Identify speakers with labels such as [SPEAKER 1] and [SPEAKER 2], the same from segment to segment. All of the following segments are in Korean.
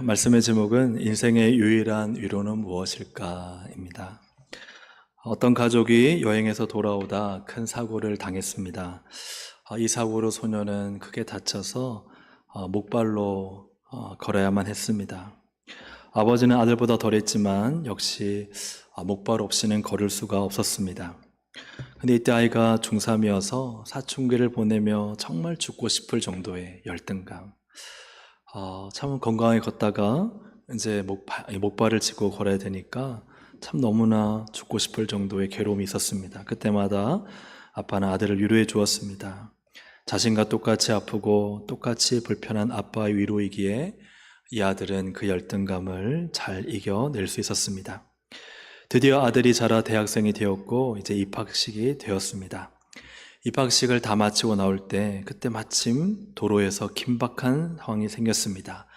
[SPEAKER 1] 말씀의 제목은 인생의 유일한 위로는 무엇일까입니다. 어떤 가족이 여행에서 돌아오다 큰 사고를 당했습니다. 이 사고로 소녀는 크게 다쳐서 목발로 걸어야만 했습니다. 아버지는 아들보다 덜했지만 역시 목발 없이는 걸을 수가 없었습니다. 근데 이때 아이가 중3이어서 사춘기를 보내며 정말 죽고 싶을 정도의 열등감. 참 건강하게 걷다가 이제 목발을 짚고 걸어야 되니까 참 너무나 죽고 싶을 정도의 괴로움이 있었습니다. 그때마다 아빠는 아들을 위로해 주었습니다. 자신과 똑같이 아프고 똑같이 불편한 아빠의 위로이기에 이 아들은 그 열등감을 잘 이겨낼 수 있었습니다. 드디어 아들이 자라 대학생이 되었고 이제 입학식이 되었습니다. 입학식을 다 마치고 나올 때 그때 마침 도로에서 긴박한 상황이 생겼습니다.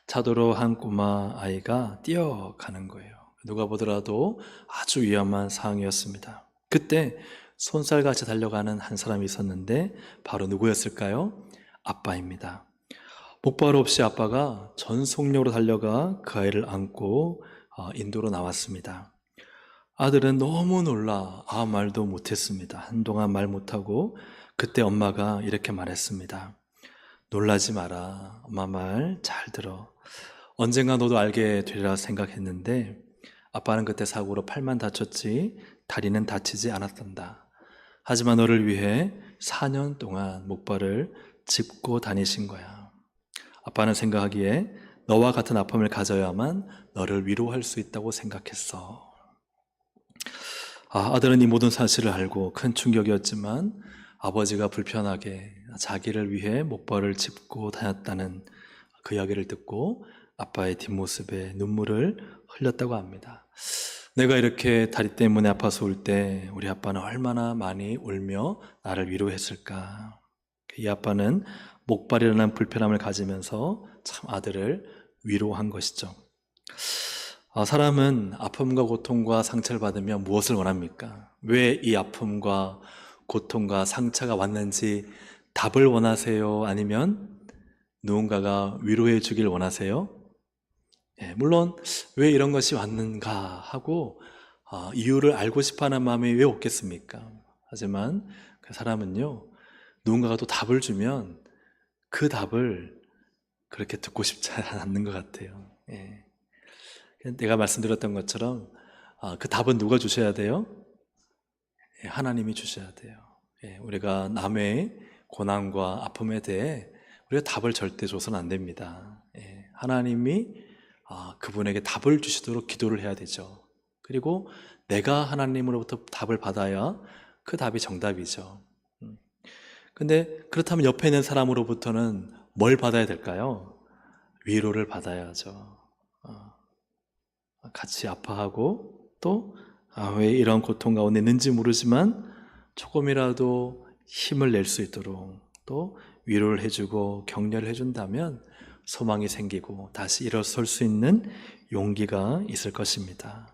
[SPEAKER 1] 차도로 한 꼬마 아이가 뛰어가는 거예요. 누가 보더라도 아주 위험한 상황이었습니다. 그때 손살같이 달려가는 한 사람이 있었는데 바로 누구였을까요? 아빠입니다. 목발 없이 아빠가 전속력으로 달려가 그 아이를 안고 인도로 나왔습니다. 아들은 너무 놀라 아무 말도 못했습니다. 한동안 말 못하고 그때 엄마가 이렇게 말했습니다. 놀라지 마라. 엄마 말 잘 들어. 언젠가 너도 알게 되리라 생각했는데 아빠는 그때 사고로 팔만 다쳤지 다리는 다치지 않았단다. 하지만 너를 위해 4년 동안 목발을 짚고 다니신 거야. 아빠는 생각하기에 너와 같은 아픔을 가져야만 너를 위로할 수 있다고 생각했어. 아들은 이 모든 사실을 알고 큰 충격이었지만 아버지가 불편하게 자기를 위해 목발을 짚고 다녔다는 그 이야기를 듣고 아빠의 뒷모습에 눈물을 흘렸다고 합니다. 내가 이렇게 다리 때문에 아파서 울 때 우리 아빠는 얼마나 많이 울며 나를 위로했을까. 이 아빠는 목발이라는 불편함을 가지면서 참 아들을 위로한 것이죠. 사람은 아픔과 고통과 상처를 받으면 무엇을 원합니까? 왜 이 아픔과 고통과 상처가 왔는지 답을 원하세요? 아니면 누군가가 위로해 주길 원하세요? 물론 왜 이런 것이 왔는가 하고 이유를 알고 싶어하는 마음이 왜 없겠습니까? 하지만 그 사람은요, 누군가가 또 답을 주면 그 답을 그렇게 듣고 싶지 않는 것 같아요. 내가 말씀드렸던 것처럼 그 답은 누가 주셔야 돼요? 하나님이 주셔야 돼요. 우리가 남의 고난과 아픔에 대해 우리가 답을 절대 줘서는 안 됩니다. 하나님이 그분에게 답을 주시도록 기도를 해야 되죠. 그리고 내가 하나님으로부터 답을 받아야 그 답이 정답이죠. 근데 그렇다면 옆에 있는 사람으로부터는 뭘 받아야 될까요? 위로를 받아야죠. 같이 아파하고 또 왜 이런 고통 가운데 있는지 모르지만 조금이라도 힘을 낼 수 있도록 또 위로를 해주고 격려를 해준다면 소망이 생기고 다시 일어설 수 있는 용기가 있을 것입니다.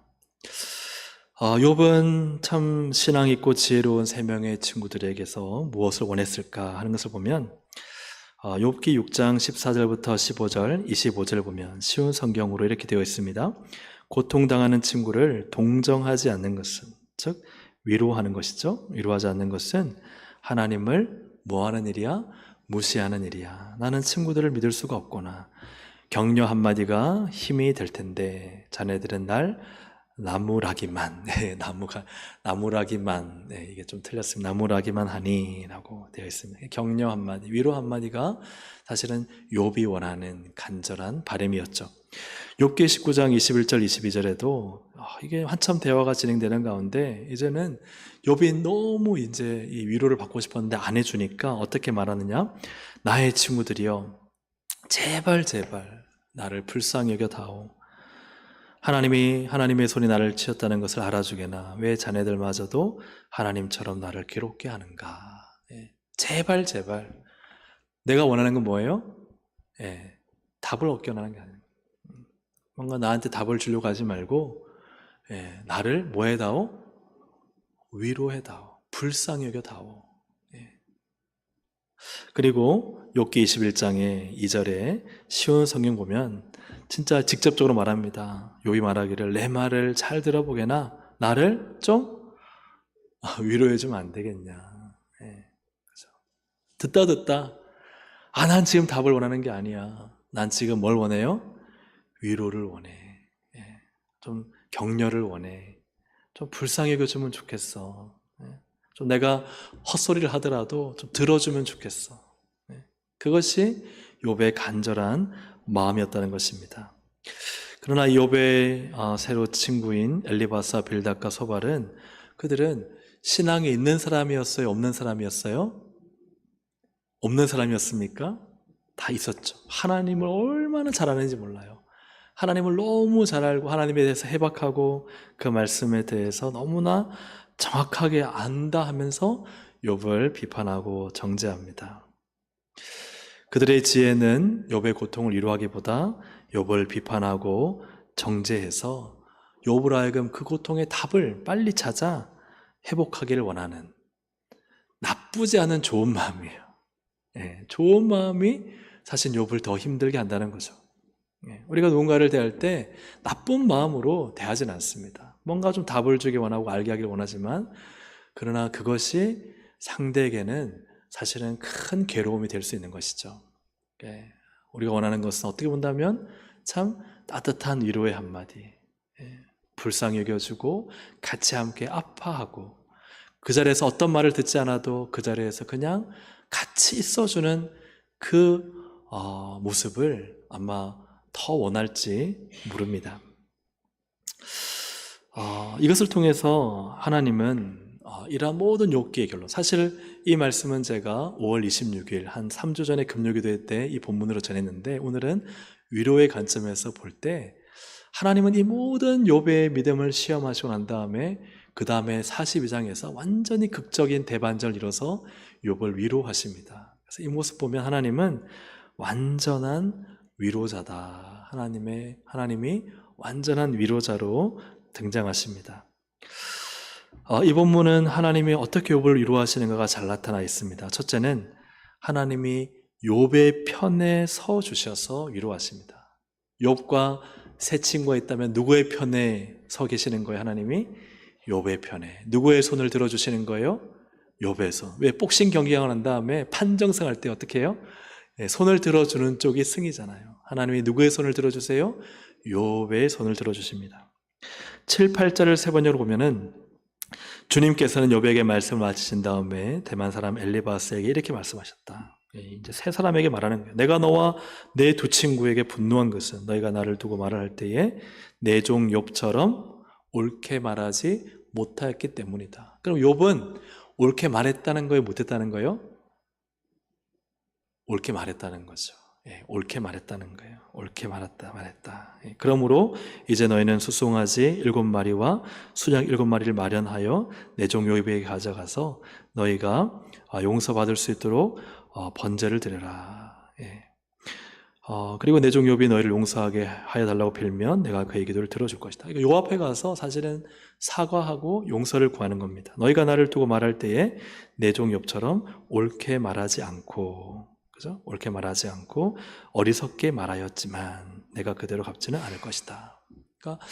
[SPEAKER 1] 욥은 참 신앙 있고 지혜로운 세 명의 친구들에게서 무엇을 원했을까 하는 것을 보면 욥기 6장 14절부터 15절, 25절 보면 쉬운 성경으로 이렇게 되어 있습니다. 고통당하는 친구를 동정하지 않는 것은, 즉 위로하는 것이죠. 위로하지 않는 것은 하나님을 뭐하는 일이야? 무시하는 일이야. 나는 친구들을 믿을 수가 없구나. 격려 한마디가 힘이 될 텐데 자네들은 날 나무라기만, 나무라기만, 이게 좀 틀렸습니다. 나무라기만 하니 라고 되어 있습니다. 격려 한마디, 위로 한마디가 사실은 욥이 원하는 간절한 바람이었죠. 욥기 19장 21절 22절에도 이게 한참 대화가 진행되는 가운데 이제는 욥이 너무 이제 이 위로를 받고 싶었는데 안 해주니까 어떻게 말하느냐? 나의 친구들이여 제발 나를 불쌍히 여겨다오. 하나님의 손이 나를 치었다는 것을 알아주게나 왜 자네들마저도 하나님처럼 나를 괴롭게 하는가. 제발 내가 원하는 건 뭐예요? 답을 얻기 원하는 게 아니에요. 뭔가 나한테 답을 주려고 하지 말고 나를 뭐 해다오? 위로해다오. 불쌍히 여겨다오. 그리고 욥기 21장의 2절에 쉬운 성경 보면 진짜 직접적으로 말합니다. 욥이 말하기를 내 말을 잘 들어보게나 나를 좀 위로해 주면 안 되겠냐. 예, 그죠. 듣다 난 지금 답을 원하는 게 아니야. 난 지금 뭘 원해요? 위로를 원해. 예, 좀 격려를 원해. 좀 불쌍히 여겨주면 좋겠어. 예, 좀 내가 헛소리를 하더라도 좀 들어주면 좋겠어. 예, 그것이 욥의 간절한 마음이었다는 것입니다. 그러나 욥의 새로 친구인 엘리바스와 빌닷과 소발은 그들은 신앙에 있는 사람이었어요? 없는 사람이었어요? 없는 사람이었습니까? 다 있었죠. 하나님을 얼마나 잘 아는지 몰라요. 하나님을 너무 잘 알고 하나님에 대해서 해박하고 그 말씀에 대해서 너무나 정확하게 안다 하면서 욥을 비판하고 정죄합니다. 그들의 지혜는 욥의 고통을 위로하기보다 욥을 비판하고 정죄해서 욥을 하여금 그 고통의 답을 빨리 찾아 회복하기를 원하는 나쁘지 않은 좋은 마음이에요. 예, 좋은 마음이 사실 욥을 더 힘들게 한다는 거죠. 예, 우리가 누군가를 대할 때 나쁜 마음으로 대하진 않습니다. 뭔가 좀 답을 주기 원하고 알게 하기를 원하지만 그러나 그것이 상대에게는 사실은 큰 괴로움이 될 수 있는 것이죠. 예, 우리가 원하는 것은 어떻게 본다면 참 따뜻한 위로의 한마디, 예, 불쌍히 여겨주고 같이 함께 아파하고 그 자리에서 어떤 말을 듣지 않아도 그 자리에서 그냥 같이 있어주는 그 모습을 아마 더 원할지 모릅니다. 이것을 통해서 하나님은 이러한 모든 욥기의 결론, 사실 이 말씀은 제가 5월 26일 한 3주 전에 금요기도회 때 이 본문으로 전했는데 오늘은 위로의 관점에서 볼 때 하나님은 이 모든 욥의 믿음을 시험하시고 난 다음에 그 다음에 42장에서 완전히 극적인 대반전을 이뤄서 욥을 위로하십니다. 그래서 이 모습 보면 하나님은 완전한 위로자다. 하나님이 완전한 위로자로 등장하십니다. 이 본문은 하나님이 어떻게 욥을 위로하시는가가 잘 나타나 있습니다. 첫째는 하나님이 욥의 편에 서 주셔서 위로하십니다. 욥과 세 친구가 있다면 누구의 편에 서 계시는 거예요? 하나님이 욥의 편에. 누구의 손을 들어주시는 거예요? 욥의 손. 왜 복싱 경기가 난 다음에 판정승 할 때 어떻게 해요? 손을 들어주는 쪽이 승이잖아요. 하나님이 누구의 손을 들어주세요? 욥의 손을 들어주십니다. 7, 8절을 세 번역으로 보면은 주님께서는 욥에게 말씀을 마치신 다음에 대만 사람 엘리바스에게 이렇게 말씀하셨다. 이제 세 사람에게 말하는 거예요. 내가 너와 내 두 친구에게 분노한 것은 너희가 나를 두고 말을 할 때에 내 종 욥처럼 옳게 말하지 못하였기 때문이다. 그럼 욥은 옳게 말했다는 거예요? 못했다는 거예요? 옳게 말했다는 거죠. 예, 옳게 말했다는 거예요. 옳게 말했다. 예, 그러므로 이제 너희는 수송아지 7마리와 순양 7마리를 마련하여 내 종 욥에게 가져가서 너희가 용서받을 수 있도록 번제를 드려라. 예. 그리고 내 종 욥이 너희를 용서하게 하여 달라고 빌면 내가 그의 기도를 들어줄 것이다. 욥 앞에 가서 사실은 사과하고 용서를 구하는 겁니다. 너희가 나를 두고 말할 때에 내 종 욥처럼 옳게 말하지 않고, 그죠? 옳게 말하지 않고 어리석게 말하였지만 내가 그대로 갚지는 않을 것이다. 그러니까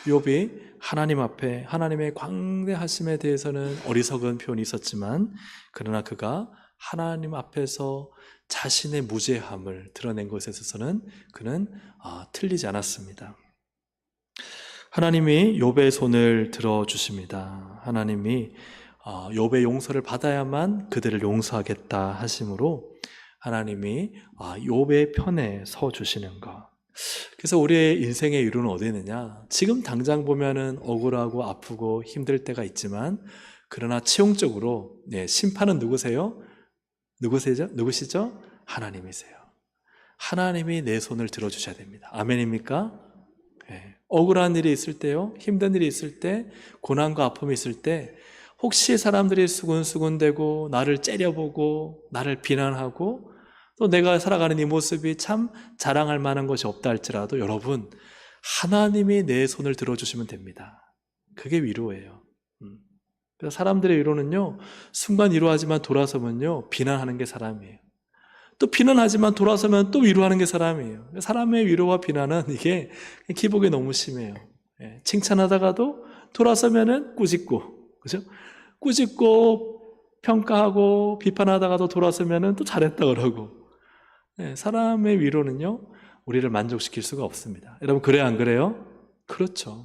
[SPEAKER 1] 욥이 하나님 앞에 하나님의 광대하심에 대해서는 어리석은 표현이 있었지만 그러나 그가 하나님 앞에서 자신의 무죄함을 드러낸 것에 있어서는 그는 틀리지 않았습니다. 하나님이 욥의 손을 들어주십니다. 하나님이 욥의 용서를 받아야만 그들을 용서하겠다 하심으로 하나님이 욥의 편에 서 주시는 것. 그래서 우리의 인생의 이유는 어디 있느냐? 지금 당장 보면은 억울하고 아프고 힘들 때가 있지만 그러나 최종적으로 심판은 누구세요? 누구시죠? 하나님이세요. 하나님이 내 손을 들어주셔야 됩니다. 아멘입니까? 네. 억울한 일이 있을 때요, 힘든 일이 있을 때, 고난과 아픔이 있을 때 혹시 사람들이 수군수군대고 나를 째려보고 나를 비난하고 또 내가 살아가는 이 모습이 참 자랑할 만한 것이 없다 할지라도 여러분, 하나님이 내 손을 들어주시면 됩니다. 그게 위로예요. 그래서 사람들의 위로는요, 순간 위로하지만 돌아서면요, 비난하는 게 사람이에요. 또 비난하지만 돌아서면 또 위로하는 게 사람이에요. 사람의 위로와 비난은 이게 기복이 너무 심해요. 예, 칭찬하다가도 돌아서면은 꾸짖고, 그죠? 꾸짖고 평가하고 비판하다가도 돌아서면은 또 잘했다 그러고. 예, 사람의 위로는요, 우리를 만족시킬 수가 없습니다. 여러분, 그래요, 안 그래요? 그렇죠.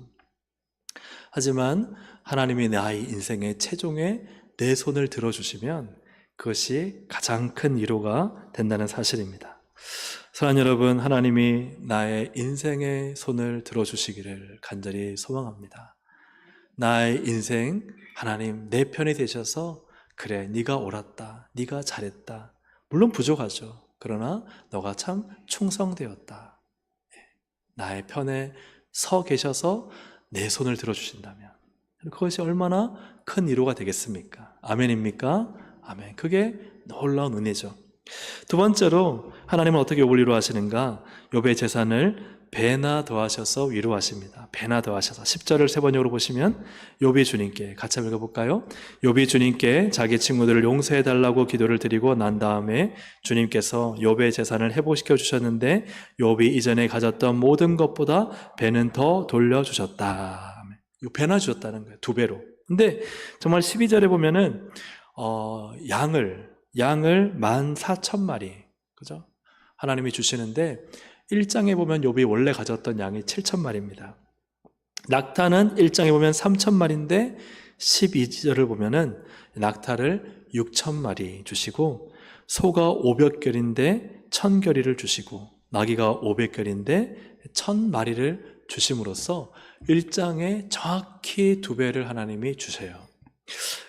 [SPEAKER 1] 하지만 하나님이 나의 인생의 최종에 내 손을 들어주시면 그것이 가장 큰 위로가 된다는 사실입니다. 사랑하는 여러분, 하나님이 나의 인생의 손을 들어주시기를 간절히 소망합니다. 나의 인생, 하나님 내 편이 되셔서 그래, 네가 옳았다, 네가 잘했다. 물론 부족하죠. 그러나 너가 참 충성되었다. 나의 편에 서 계셔서 내 손을 들어주신다면 그것이 얼마나 큰 위로가 되겠습니까? 아멘입니까? 아멘. 그게 놀라운 은혜죠. 두 번째로 하나님은 어떻게 욥을 위로하시는가? 욥의 재산을 배나 더하셔서 위로하십니다. 배나 더하셔서 10절을 세 번역으로 보시면 욥이 주님께 같이 한번 읽어볼까요? 욥이 주님께 자기 친구들을 용서해달라고 기도를 드리고 난 다음에 주님께서 욥의 재산을 회복시켜 주셨는데 욥이 이전에 가졌던 모든 것보다 배는 더 돌려주셨다. 배나 주셨다는 거예요. 2배로. 근데 정말 12절에 보면은 양을 14,000마리, 그죠? 하나님이 주시는데 1장에 보면 욥이 원래 가졌던 양이 7,000마리입니다. 낙타는 1장에 보면 3,000마리인데 12절을 보면은 낙타를 6,000마리 주시고 소가 500결인데 1,000결이를 주시고 나귀가 500결인데 1,000마리를 주심으로써 1장에 정확히 2배를 하나님이 주세요.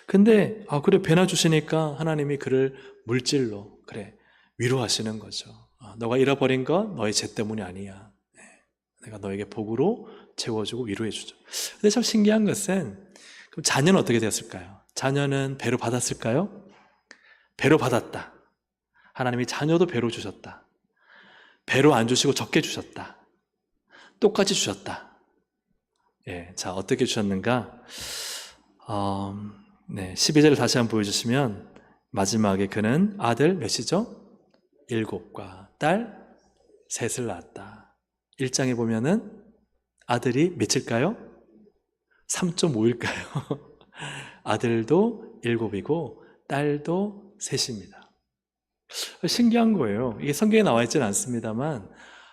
[SPEAKER 1] 근데 그래 배나 주시니까 하나님이 그를 물질로 그래 위로하시는 거죠. 너가 잃어버린 건 너의 죄 때문이 아니야. 내가 너에게 복으로 채워주고 위로해 주죠. 근데 참 신기한 것은 그럼 자녀는 어떻게 되었을까요? 자녀는 배로 받았을까요? 배로 받았다. 하나님이 자녀도 배로 주셨다. 배로 안 주시고 적게 주셨다. 똑같이 주셨다. 예, 자 어떻게 주셨는가? 12절을 다시 한번 보여주시면 마지막에 그는 아들 몇이죠? 7과 딸 3을 낳았다. 1장에 보면은 아들이 몇일까요? 3.5일까요? 아들도 7이고 딸도 3입니다. 신기한 거예요. 이게 성경에 나와 있지는 않습니다만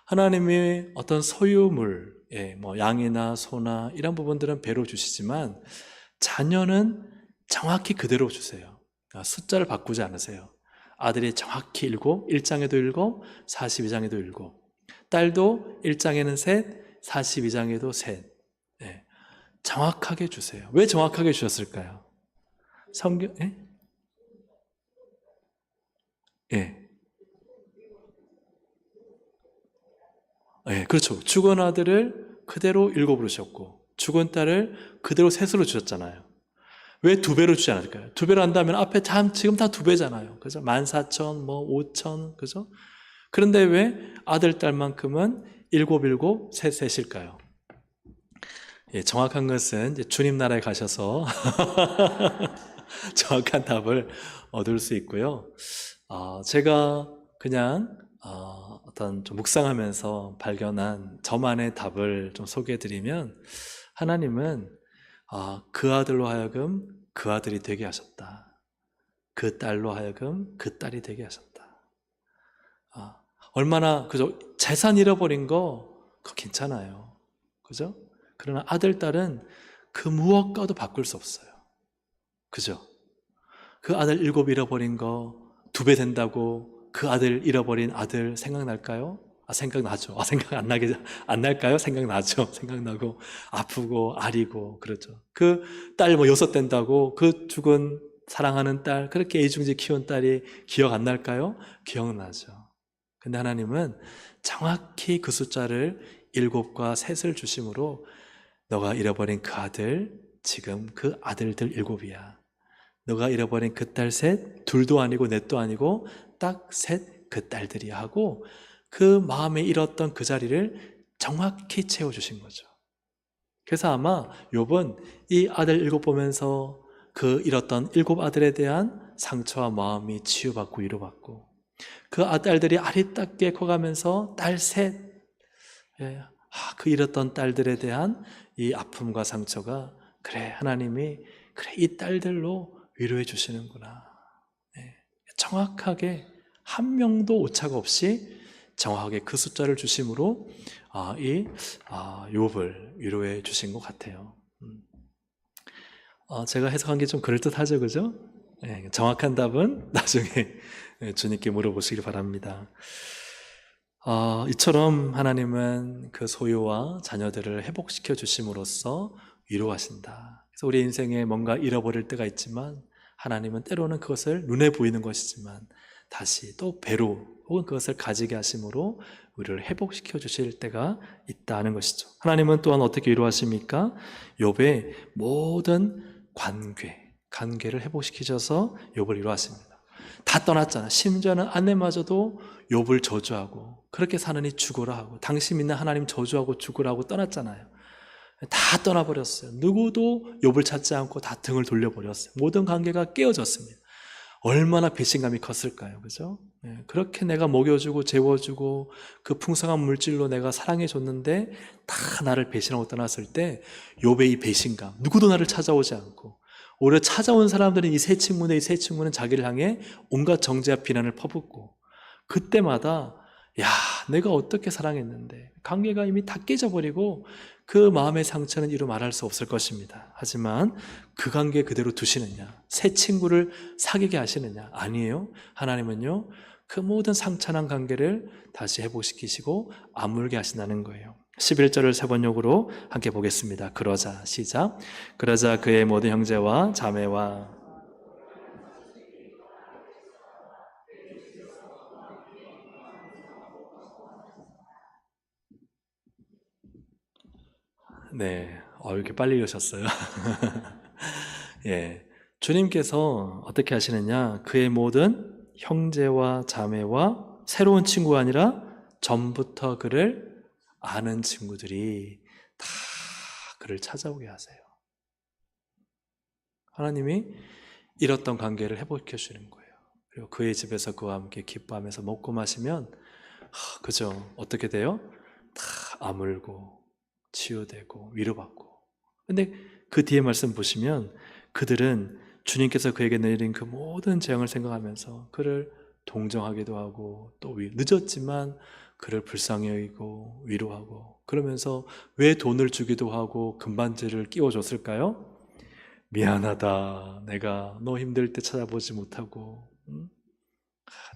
[SPEAKER 1] 하나님이 어떤 소유물, 뭐 양이나 소나 이런 부분들은 배로 주시지만 자녀는 정확히 그대로 주세요. 숫자를 바꾸지 않으세요. 아들이 정확히 7, 1장에도 7, 42장에도 7. 딸도 1장에는 3, 42장에도 3. 정확하게 주세요. 왜 정확하게 주셨을까요? 성경, 그렇죠. 죽은 아들을 그대로 7으로 주셨고, 죽은 딸을 그대로 3으로 주셨잖아요. 왜 2배로 주지 않을까요? 2배로 한다면 앞에 지금 다 2배잖아요. 그죠? 14,000, 5,000, 그죠? 그런데 왜 아들, 딸만큼은 7, 7, 3일까요? 정확한 것은 이제 주님 나라에 가셔서 정확한 답을 얻을 수 있고요. 제가 그냥 어떤 좀 묵상하면서 발견한 저만의 답을 좀 소개해드리면 하나님은 그 아들로 하여금 그 아들이 되게 하셨다. 그 딸로 하여금 그 딸이 되게 하셨다. 얼마나 그죠? 재산 잃어버린 거 그거 괜찮아요. 그죠? 그러나 아들, 딸은 그 무엇과도 바꿀 수 없어요. 그죠? 그 아들 7 잃어버린 거 2배 된다고 그 아들 잃어버린 아들 생각날까요? 생각나죠. 생각 안 날까요? 생각나죠. 생각나고 아프고 아리고 그렇죠. 그 딸 6 된다고 그 죽은 사랑하는 딸 그렇게 애중지 키운 딸이 기억 안 날까요? 기억나죠. 근데 하나님은 정확히 그 숫자를 7과 3을 주심으로 너가 잃어버린 그 아들 지금 그 아들들 7이야. 너가 잃어버린 그 딸 3 둘도 아니고 넷도 아니고 딱 3 그 딸들이야 하고 그 마음에 잃었던 그 자리를 정확히 채워주신 거죠. 그래서 아마 욥은 이 아들 7 보면서 그 잃었던 7 아들에 대한 상처와 마음이 치유받고 위로받고 그 딸들이 아리따게 커가면서 딸 셋, 그 잃었던 딸들에 대한 이 아픔과 상처가 그래 하나님이 그래 이 딸들로 위로해 주시는구나. 정확하게 한 명도 오차가 없이 정확하게 그 숫자를 주심으로 욥을 위로해 주신 것 같아요. 제가 해석한 게 좀 그럴듯하죠, 그죠? 정확한 답은 나중에 주님께 물어보시길 바랍니다. 이처럼 하나님은 그 소유와 자녀들을 회복시켜 주심으로써 위로하신다. 그래서 우리 인생에 뭔가 잃어버릴 때가 있지만 하나님은 때로는 그것을 눈에 보이는 것이지만 다시 또 배로 혹은 그것을 가지게 하심으로 우리를 회복시켜 주실 때가 있다는 것이죠. 하나님은 또한 어떻게 위로하십니까? 욥의 모든 관계를 회복시키셔서 욥을 위로하십니다. 다 떠났잖아. 심지어는 아내마저도 욥을 저주하고 그렇게 사느니 죽으라 하고 당신 믿는 하나님 저주하고 죽으라고 떠났잖아요. 다 떠나버렸어요. 누구도 욥을 찾지 않고 다 등을 돌려버렸어요. 모든 관계가 깨어졌습니다. 얼마나 배신감이 컸을까요? 그죠? 그렇게 내가 먹여주고 재워주고 그 풍성한 물질로 내가 사랑해줬는데 다 나를 배신하고 떠났을 때 욥의 이 배신감, 누구도 나를 찾아오지 않고 오히려 찾아온 사람들은 이 세 친구는 자기를 향해 온갖 정죄와 비난을 퍼붓고 그때마다 야, 내가 어떻게 사랑했는데 관계가 이미 다 깨져버리고 그 마음의 상처는 이루 말할 수 없을 것입니다. 하지만 그 관계 그대로 두시느냐, 새 친구를 사귀게 하시느냐? 아니에요. 하나님은요 그 모든 상처난 관계를 다시 회복시키시고 아물게 하신다는 거예요. 11절을 세 번역으로 함께 보겠습니다. 그러자, 시작. 그러자 그의 모든 형제와 자매와 네, 이렇게 빨리 읽으셨어요. 예, 주님께서 어떻게 하시느냐? 그의 모든 형제와 자매와 새로운 친구가 아니라 전부터 그를 아는 친구들이 다 그를 찾아오게 하세요. 하나님이 잃었던 관계를 회복시켜 주는 거예요. 그리고 그의 집에서 그와 함께 기뻐하면서 먹고 마시면 그죠? 어떻게 돼요? 다 아물고 치유되고 위로받고. 근데 그 뒤에 말씀 보시면 그들은 주님께서 그에게 내린 그 모든 재앙을 생각하면서 그를 동정하기도 하고 또 늦었지만 그를 불쌍히 여기고 위로하고 그러면서 왜 돈을 주기도 하고 금반지를 끼워줬을까요? 미안하다. 내가 너 힘들 때 찾아보지 못하고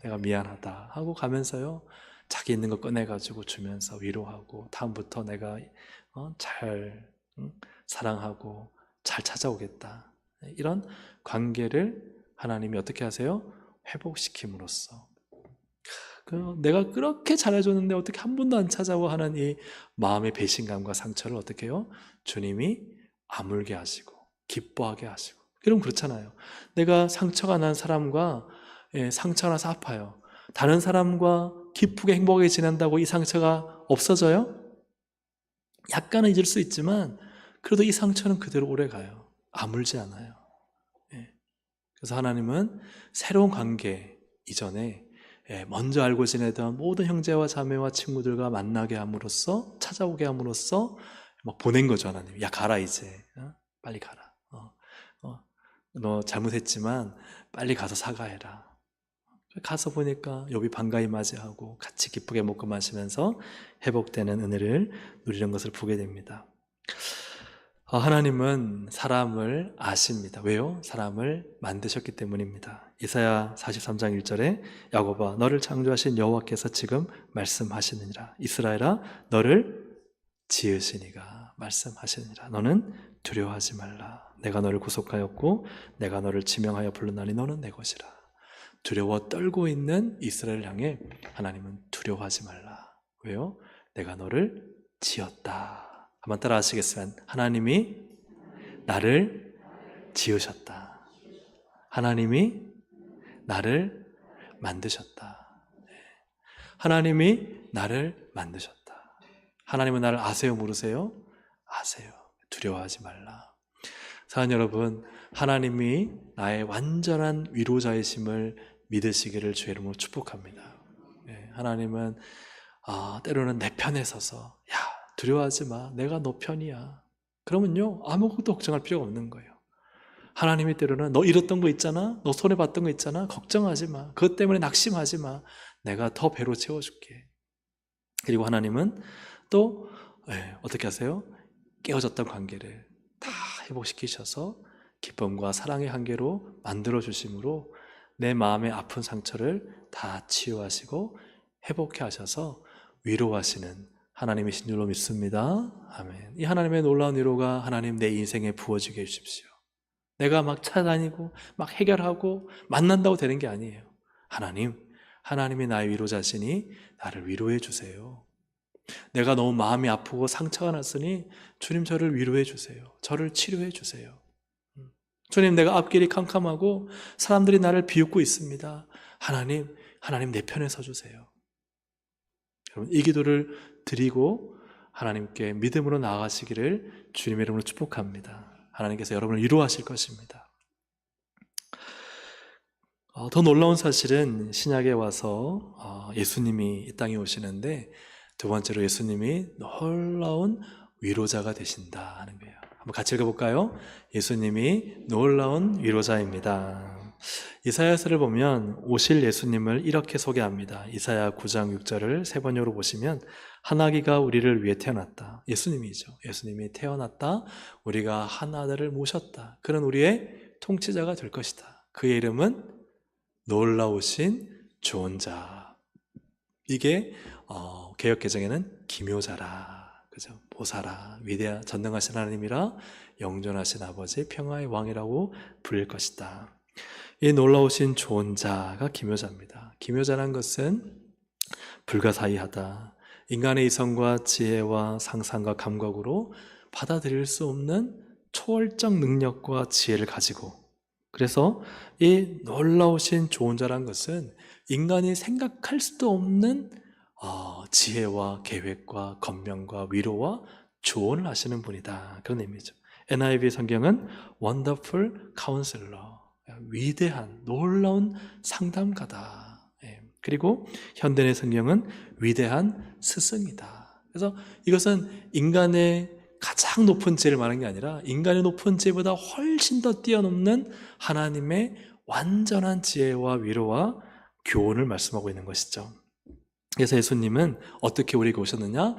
[SPEAKER 1] 내가 미안하다 하고 가면서요 자기 있는 거 꺼내가지고 주면서 위로하고 다음부터 내가 잘 사랑하고 잘 찾아오겠다. 이런 관계를 하나님이 어떻게 하세요? 회복시킴으로써 내가 그렇게 잘해줬는데 어떻게 한 번도 안 찾아와 하는 이 마음의 배신감과 상처를 어떻게 해요? 주님이 아물게 하시고 기뻐하게 하시고. 그럼 그렇잖아요. 내가 상처가 난 사람과 상처가 나서 아파요. 다른 사람과 기쁘게 행복하게 지낸다고 이 상처가 없어져요? 약간은 잊을 수 있지만 그래도 이 상처는 그대로 오래가요. 아물지 않아요. 그래서 하나님은 새로운 관계 이전에 먼저 알고 지내던 모든 형제와 자매와 친구들과 만나게 함으로써 찾아오게 함으로써 막 보낸 거죠. 하나님. 야 가라 이제. 빨리 가라. 너 잘못했지만 빨리 가서 사과해라. 가서 보니까 욥이 반가이 맞이하고 같이 기쁘게 먹고 마시면서 회복되는 은혜를 누리는 것을 보게 됩니다. 하나님은 사람을 아십니다. 왜요? 사람을 만드셨기 때문입니다. 이사야 43장 1절에 야곱아 너를 창조하신 여호와께서 지금 말씀하시느니라. 이스라엘아 너를 지으시니가 말씀하시느니라. 너는 두려워하지 말라. 내가 너를 구속하였고 내가 너를 지명하여 불렀나니 너는 내 것이라. 두려워 떨고 있는 이스라엘을 향해 하나님은 두려워하지 말라. 왜요? 내가 너를 지었다. 한번 따라 하시겠으면 하나님이 나를 지으셨다. 하나님이 나를 만드셨다. 하나님이 나를 만드셨다. 하나님은 나를 아세요? 모르세요? 아세요. 두려워하지 말라. 사랑하는 여러분, 하나님이 나의 완전한 위로자이심을 믿으시기를 주의 이름으로 축복합니다. 하나님은 때로는 내 편에 서서 야, 두려워하지 마. 내가 너 편이야. 그러면요, 아무것도 걱정할 필요가 없는 거예요. 하나님이 때로는 너 잃었던 거 있잖아. 너 손해봤던 거 있잖아. 걱정하지 마. 그것 때문에 낙심하지 마. 내가 더 배로 채워줄게. 그리고 하나님은 또 어떻게 하세요? 깨어졌던 관계를 다 회복시키셔서 기쁨과 사랑의 관계로 만들어 주심으로 내 마음의 아픈 상처를 다 치유하시고 회복해 하셔서 위로하시는 하나님이신 줄로 믿습니다. 아멘. 이 하나님의 놀라운 위로가 하나님 내 인생에 부어지게 해주십시오. 내가 막 찾아다니고 막 해결하고 만난다고 되는 게 아니에요. 하나님이 나의 위로자시니 나를 위로해 주세요. 내가 너무 마음이 아프고 상처가 났으니 주님 저를 위로해 주세요. 저를 치료해 주세요. 주님, 내가 앞길이 캄캄하고 사람들이 나를 비웃고 있습니다. 하나님 내 편에 서주세요. 여러분, 이 기도를 드리고 하나님께 믿음으로 나아가시기를 주님의 이름으로 축복합니다. 하나님께서 여러분을 위로하실 것입니다. 더 놀라운 사실은 신약에 와서 예수님이 이 땅에 오시는데 두 번째로 예수님이 놀라운 위로자가 되신다 하는 거예요. 한번 같이 읽어볼까요? 예수님이 놀라운 위로자입니다. 이사야서를 보면 오실 예수님을 이렇게 소개합니다. 이사야 9장 6절을 세 번역으로 보시면 한 아기가 우리를 위해 태어났다. 예수님이죠. 예수님이 태어났다. 우리가 한 아들을 모셨다. 그런 우리의 통치자가 될 것이다. 그의 이름은 놀라우신 좋은 자. 이게 개역개정에는 기묘자라, 그죠? 보사라, 위대한 전능하신 하나님이라 영존하신 아버지 평화의 왕이라고 불릴 것이다. 이 놀라우신 좋은 자가 기묘자입니다. 기묘자란 것은 불가사의하다. 인간의 이성과 지혜와 상상과 감각으로 받아들일 수 없는 초월적 능력과 지혜를 가지고, 그래서 이 놀라우신 좋은 자란 것은 인간이 생각할 수도 없는 지혜와 계획과 권면과 위로와 조언을 하시는 분이다. 그런 의미죠. NIV 성경은 Wonderful Counselor, 위대한 놀라운 상담가다. 그리고 현대의 성경은 위대한 스승이다. 그래서 이것은 인간의 가장 높은 지혜를 말하는 게 아니라 인간의 높은 지혜보다 훨씬 더 뛰어넘는 하나님의 완전한 지혜와 위로와 교훈을 말씀하고 있는 것이죠. 그래서 예수님은 어떻게 우리에게 오셨느냐?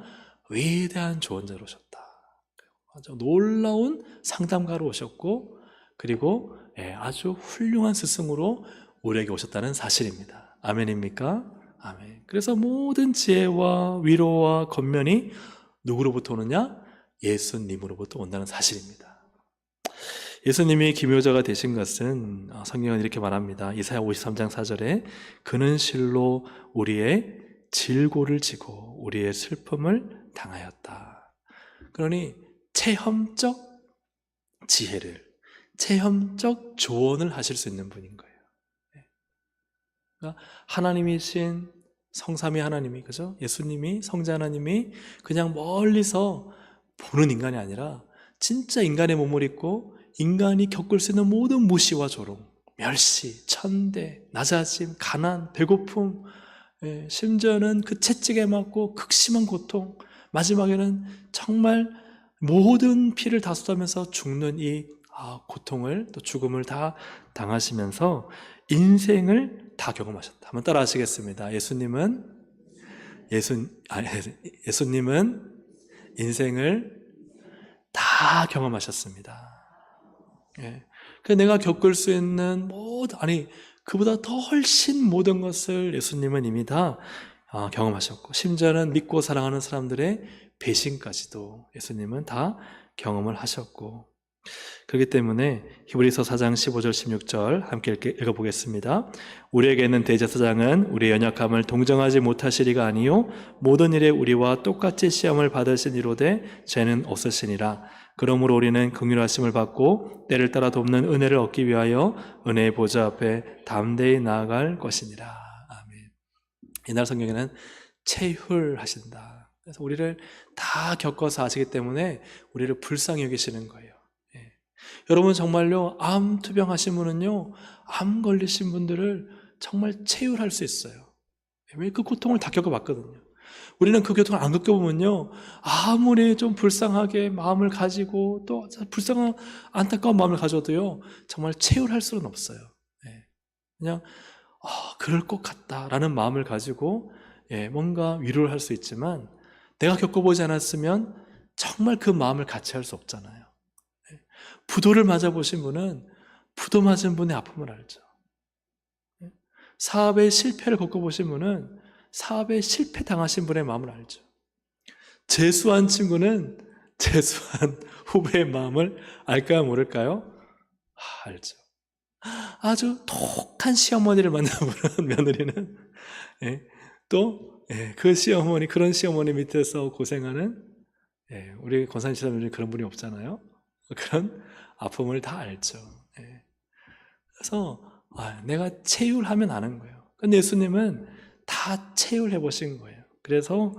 [SPEAKER 1] 위대한 조언자로 오셨다. 아주 놀라운 상담가로 오셨고, 그리고 아주 훌륭한 스승으로 우리에게 오셨다는 사실입니다. 아멘입니까? 아멘. 그래서 모든 지혜와 위로와 권면이 누구로부터 오느냐? 예수님으로부터 온다는 사실입니다. 예수님이 기묘자가 되신 것은 성경은 이렇게 말합니다. 이사야 53장 4절에 그는 실로 우리의 질고를 지고 우리의 슬픔을 당하였다. 그러니 체험적 지혜를, 체험적 조언을 하실 수 있는 분인 거예요. 그러니까 하나님이신 성삼위 하나님이, 그죠? 예수님이, 성자 하나님이 그냥 멀리서 보는 인간이 아니라 진짜 인간의 몸을 입고 인간이 겪을 수 있는 모든 무시와 조롱, 멸시, 천대, 낮아짐, 가난, 배고픔, 심지어는 그 채찍에 맞고 극심한 고통, 마지막에는 정말 모든 피를 다 쏟아면서 죽는 이 고통을, 또 죽음을 다 당하시면서 인생을 다 경험하셨다. 한번 따라 하시겠습니다. 예수님은 인생을 다 경험하셨습니다. 그 내가 겪을 수 있는 그보다 더 훨씬 모든 것을 예수님은 이미 다 경험하셨고, 심지어는 믿고 사랑하는 사람들의 배신까지도 예수님은 다 경험을 하셨고, 그렇기 때문에 히브리서 4장 15절 16절 함께 읽어보겠습니다. 우리에게는 대제사장은 우리의 연약함을 동정하지 못하시리가 아니요 모든 일에 우리와 똑같이 시험을 받으신 이로되 죄는 없으시니라. 그러므로 우리는 긍휼하심을 받고 때를 따라 돕는 은혜를 얻기 위하여 은혜의 보좌 앞에 담대히 나아갈 것이니라. 아멘. 옛날 성경에는 체휼하신다. 그래서 우리를 다 겪어서 아시기 때문에 우리를 불쌍히 여기시는 거예요. 여러분 정말요, 암 투병하신 분은요, 암 걸리신 분들을 정말 체휼할 수 있어요. 왜? 그 고통을 다 겪어봤거든요. 우리는 그 고통을 안 겪어보면요, 아무리 좀 불쌍하게 마음을 가지고 또 불쌍한 안타까운 마음을 가져도요, 정말 체휼할 수는 없어요. 그냥 그럴 것 같다라는 마음을 가지고 뭔가 위로를 할 수 있지만, 내가 겪어보지 않았으면 정말 그 마음을 같이 할 수 없잖아요. 부도를 맞아보신 분은 부도 맞은 분의 아픔을 알죠. 사업의 실패를 겪어보신 분은 사업에 실패 당하신 분의 마음을 알죠. 재수한 친구는 재수한 후배의 마음을 알까요, 모를까요? 알죠. 아주 독한 시어머니를 만나보는 며느리는 또 그 시어머니, 그런 시어머니 밑에서 고생하는 우리 권사님 지사님들은 그런 분이 없잖아요. 그런 아픔을 다 알죠. 그래서 내가 체휼하면 아는 거예요. 근데 예수님은 다 체휼해 보신 거예요. 그래서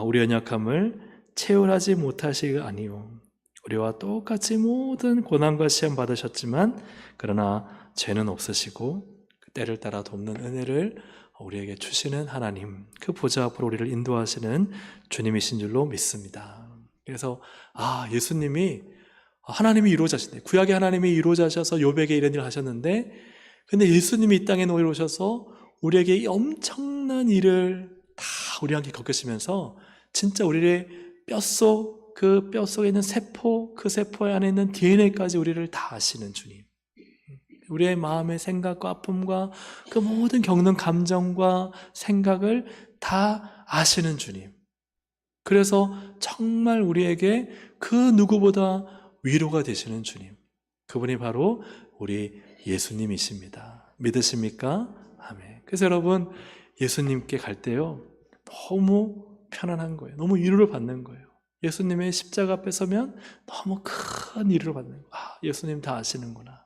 [SPEAKER 1] 우리 연약함을 체휼하지 못하시기 아니요, 우리와 똑같이 모든 고난과 시험 받으셨지만 그러나 죄는 없으시고 때를 따라 돕는 은혜를 우리에게 주시는 하나님, 그 보좌 앞으로 우리를 인도하시는 주님이신 줄로 믿습니다. 그래서 예수님이 하나님이 위로자신데, 구약의 하나님이 위로자셔서 욥에게 이런 일을 하셨는데, 근데 예수님이 이 땅에 오셔서 우리에게 이 엄청난 일을 다 우리와 함께 겪으시면서 진짜 우리의 뼛속, 그 뼛속에 있는 세포, 그 세포 안에 있는 DNA까지 우리를 다 아시는 주님, 우리의 마음의 생각과 아픔과 그 모든 겪는 감정과 생각을 다 아시는 주님, 그래서 정말 우리에게 그 누구보다 위로가 되시는 주님, 그분이 바로 우리 예수님이십니다. 믿으십니까? 아멘. 그래서 여러분, 예수님께 갈 때요, 너무 편안한 거예요. 너무 위로를 받는 거예요. 예수님의 십자가 앞에 서면 너무 큰 위로를 받는 거예요. 예수님 다 아시는구나.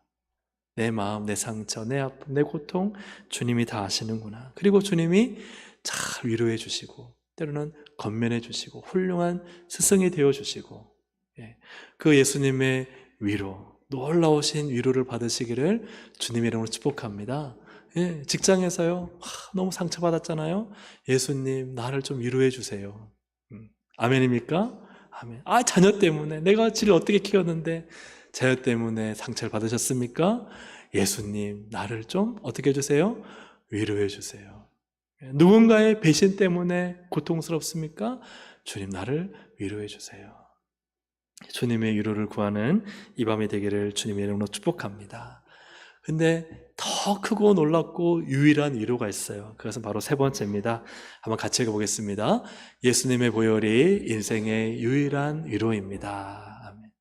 [SPEAKER 1] 내 마음, 내 상처, 내 아픔, 내 고통 주님이 다 아시는구나. 그리고 주님이 잘 위로해 주시고 때로는 건면해 주시고 훌륭한 스승이 되어 주시고, 그 예수님의 위로, 놀라우신 위로를 받으시기를 주님의 이름으로 축복합니다. 직장에서요, 너무 상처받았잖아요. 예수님, 나를 좀 위로해 주세요. 아멘입니까? 아멘. 자녀 때문에, 내가 지를 어떻게 키웠는데 자녀 때문에 상처를 받으셨습니까? 예수님, 나를 좀 어떻게 해주세요? 위로해 주세요. 누군가의 배신 때문에 고통스럽습니까? 주님, 나를 위로해 주세요. 주님의 위로를 구하는 이 밤이 되기를 주님의 이름으로 축복합니다. 근데 더 크고 놀랍고 유일한 위로가 있어요. 그것은 바로 세 번째입니다. 한번 같이 읽어보겠습니다. 예수님의 보혈이 인생의 유일한 위로입니다. 아멘.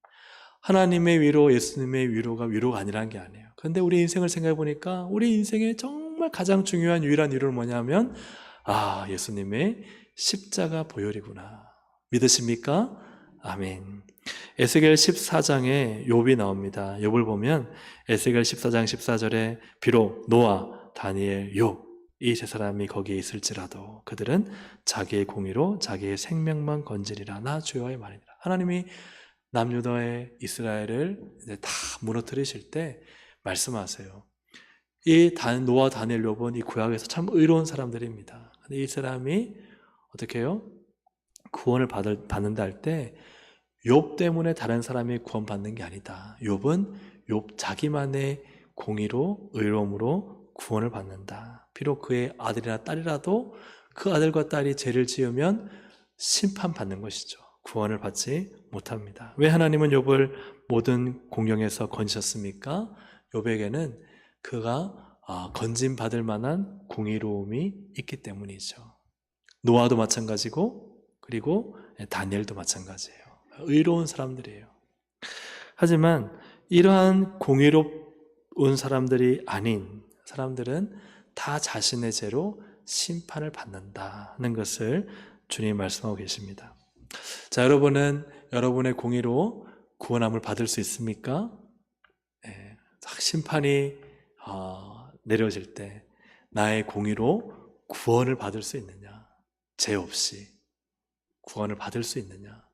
[SPEAKER 1] 하나님의 위로, 예수님의 위로가 아니라는 게 아니에요. 그런데 우리 인생을 생각해 보니까 우리 인생의 정말 가장 중요한 유일한 위로는 뭐냐면 예수님의 십자가 보혈이구나. 믿으십니까? 아멘. 에스겔 14장에 욥이 나옵니다. 욥을 보면 에스겔 14장 14절에 비록 노아, 다니엘, 욥 이 세 사람이 거기에 있을지라도 그들은 자기의 공의로 자기의 생명만 건지리라. 나 주여의 말이니라. 하나님이 남유다의 이스라엘을 이제 다 무너뜨리실 때 말씀하세요. 이 노아, 다니엘, 욥은 이 구약에서 참 의로운 사람들입니다. 근데 이 사람이 어떻게 해요? 구원을 받는다 할 때 욥 때문에 다른 사람이 구원받는 게 아니다. 욥은 욥 자기만의 공의로, 의로움으로 구원을 받는다. 비록 그의 아들이나 딸이라도 그 아들과 딸이 죄를 지으면 심판받는 것이죠. 구원을 받지 못합니다. 왜 하나님은 욥을 모든 공경에서 건지셨습니까? 욥에게는 그가 건진받을 만한 공의로움이 있기 때문이죠. 노아도 마찬가지고 그리고 다니엘도 마찬가지예요. 의로운 사람들이에요. 하지만 이러한 공의로운 사람들이 아닌 사람들은 다 자신의 죄로 심판을 받는다는 것을 주님이 말씀하고 계십니다. 자, 여러분은 여러분의 공의로 구원함을 받을 수 있습니까? 심판이 내려질 때 나의 공의로 구원을 받을 수 있느냐? 죄 없이 구원을 받을 수 있느냐?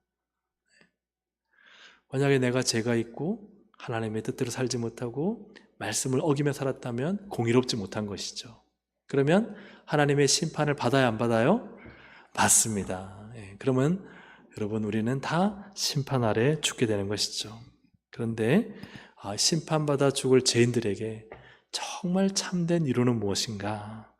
[SPEAKER 1] 만약에 내가 죄가 있고 하나님의 뜻대로 살지 못하고 말씀을 어기며 살았다면 공의롭지 못한 것이죠. 그러면 하나님의 심판을 받아야 안 받아요? 맞습니다. 예, 그러면 여러분 우리는 다 심판 아래 죽게 되는 것이죠. 그런데 심판받아 죽을 죄인들에게 정말 참된 위로는 무엇인가?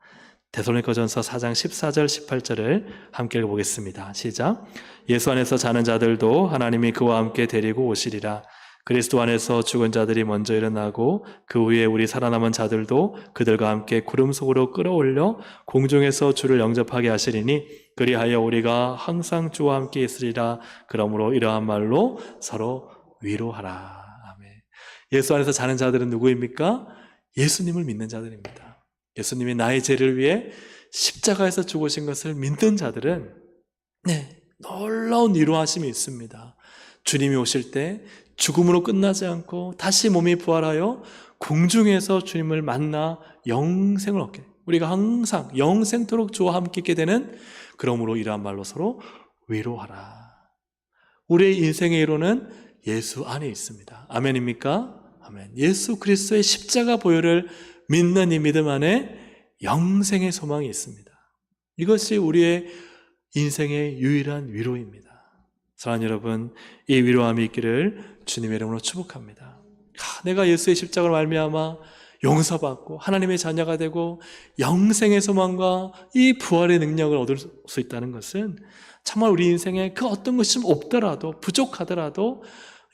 [SPEAKER 1] 데살로니가전서 4장 14절 18절을 함께 읽어보겠습니다. 시작. 예수 안에서 자는 자들도 하나님이 그와 함께 데리고 오시리라. 그리스도 안에서 죽은 자들이 먼저 일어나고 그 후에 우리 살아남은 자들도 그들과 함께 구름 속으로 끌어올려 공중에서 주를 영접하게 하시리니 그리하여 우리가 항상 주와 함께 있으리라. 그러므로 이러한 말로 서로 위로하라. 아멘. 예수 안에서 자는 자들은 누구입니까? 예수님을 믿는 자들입니다. 예수님이 나의 죄를 위해 십자가에서 죽으신 것을 믿는 자들은 놀라운 위로하심이 있습니다. 주님이 오실 때 죽음으로 끝나지 않고 다시 몸이 부활하여 공중에서 주님을 만나 영생을 얻게, 우리가 항상 영생토록 주와 함께 있게 되는, 그러므로 이러한 말로 서로 위로하라. 우리의 인생의 위로는 예수 안에 있습니다. 아멘입니까? 아멘. 예수 그리스도의 십자가 보혈을 믿는 이 믿음 안에 영생의 소망이 있습니다. 이것이 우리의 인생의 유일한 위로입니다. 사랑하는 여러분, 이 위로함이 있기를 주님의 이름으로 축복합니다. 내가 예수의 십자가를 말미암아 용서받고 하나님의 자녀가 되고 영생의 소망과 이 부활의 능력을 얻을 수 있다는 것은 정말 우리 인생에 그 어떤 것이 좀 없더라도, 부족하더라도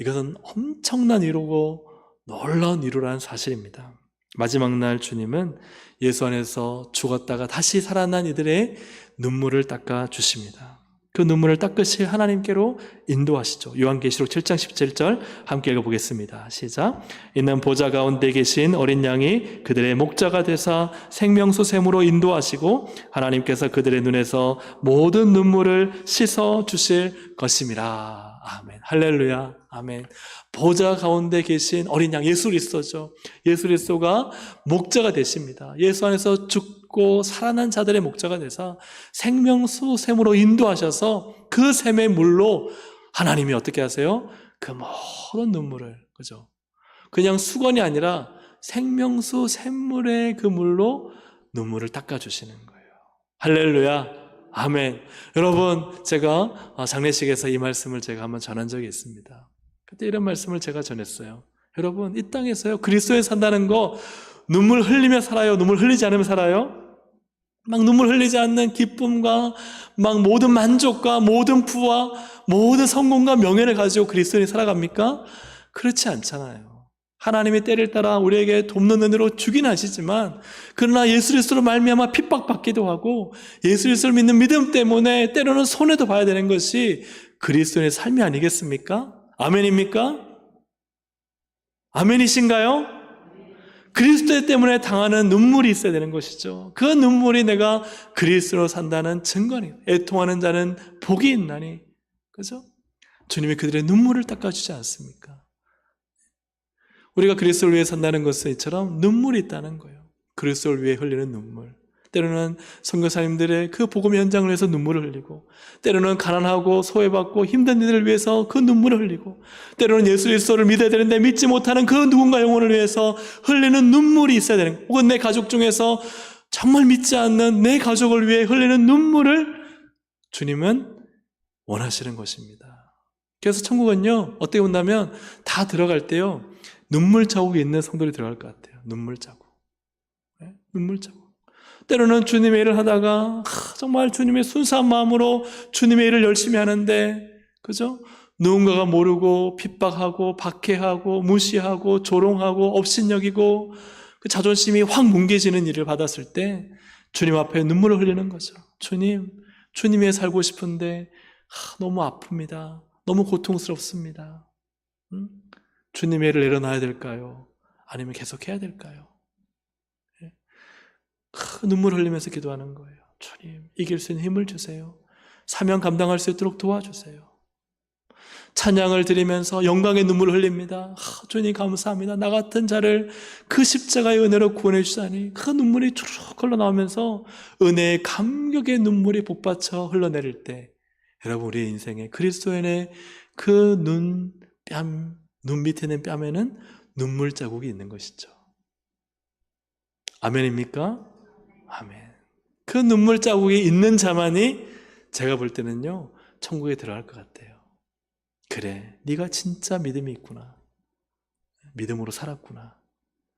[SPEAKER 1] 이것은 엄청난 위로고 놀라운 위로라는 사실입니다. 마지막 날 주님은 예수 안에서 죽었다가 다시 살아난 이들의 눈물을 닦아 주십니다. 그 눈물을 닦으실 하나님께로 인도하시죠. 요한계시록 7장 17절 함께 읽어보겠습니다. 시작. 있는 보좌 가운데 계신 어린 양이 그들의 목자가 되사 생명수 샘으로 인도하시고 하나님께서 그들의 눈에서 모든 눈물을 씻어 주실 것임이라. 아멘. 할렐루야. 아멘. 보좌 가운데 계신 어린 양 예수 그리스도죠. 예수 그리스도가 목자가 되십니다. 예수 안에서 죽고 살아난 자들의 목자가 되사 생명수 샘으로 인도하셔서 그 샘의 물로 하나님이 어떻게 하세요? 그 모든 눈물을, 그죠? 그냥 수건이 아니라 생명수 샘물의 그 물로 눈물을 닦아주시는 거예요. 할렐루야. 아멘. 여러분, 제가 장례식에서 이 말씀을 제가 한번 전한 적이 있습니다. 그때 이런 말씀을 제가 전했어요. 여러분, 이 땅에서요, 그리스도에 산다는 거 눈물 흘리며 살아요? 눈물 흘리지 않으며 살아요? 막 눈물 흘리지 않는 기쁨과 막 모든 만족과 모든 부와 모든 성공과 명예를 가지고 그리스도인이 살아갑니까? 그렇지 않잖아요. 하나님의 때를 따라 우리에게 돕는 은혜로 주긴 하시지만, 그러나 예수 그리스도로 말미암아 핍박받기도 하고 예수 그리스도를 믿는 믿음 때문에 때로는 손해도 봐야 되는 것이 그리스도인의 삶이 아니겠습니까? 아멘입니까? 아멘이신가요? 그리스도 때문에 당하는 눈물이 있어야 되는 것이죠. 그 눈물이 내가 그리스도로 산다는 증거니, 애통하는 자는 복이 있나니, 그죠? 주님이 그들의 눈물을 닦아주지 않습니까? 우리가 그리스도를 위해 산다는 것은 이처럼 눈물이 있다는 거예요. 그리스도를 위해 흘리는 눈물. 때로는 선교사님들의 그 복음 현장을 위해서 눈물을 흘리고, 때로는 가난하고 소외받고 힘든 이들을 위해서 그 눈물을 흘리고, 때로는 예수 그리스도를 믿어야 되는데 믿지 못하는 그 누군가 영혼을 위해서 흘리는 눈물이 있어야 되는 거예요. 혹은 내 가족 중에서 정말 믿지 않는 내 가족을 위해 흘리는 눈물을 주님은 원하시는 것입니다. 그래서 천국은요, 어떻게 본다면 다 들어갈 때요, 눈물 자국이 있는 성도들이 들어갈 것 같아요. 눈물 자국. 네? 눈물 자국. 때로는 주님의 일을 하다가 정말 주님의 순수한 마음으로 주님의 일을 열심히 하는데, 그죠? 누군가가 모르고 핍박하고 박해하고 무시하고 조롱하고 업신여기고 그 자존심이 확 뭉개지는 일을 받았을 때 주님 앞에 눈물을 흘리는 거죠. 주님 위해 살고 싶은데 너무 아픕니다. 너무 고통스럽습니다. 주님의 일을 내려놔야 될까요? 아니면 계속 해야 될까요? 눈물 흘리면서 기도하는 거예요. 주님, 이길 수 있는 힘을 주세요. 사명 감당할 수 있도록 도와주세요. 찬양을 드리면서 영광의 눈물을 흘립니다. 주님 감사합니다. 나 같은 자를 그 십자가의 은혜로 구원해 주다니. 그 눈물이 주룩 흘러나오면서 은혜의 감격의 눈물이 복받쳐 흘러내릴 때, 여러분, 우리 인생에 그리스도인의 그 눈 밑에 있는 뺨에는 눈물 자국이 있는 것이죠. 아멘입니까? 아멘. 그 눈물 자국이 있는 자만이 제가 볼 때는요, 천국에 들어갈 것 같아요. 그래, 네가 진짜 믿음이 있구나. 믿음으로 살았구나.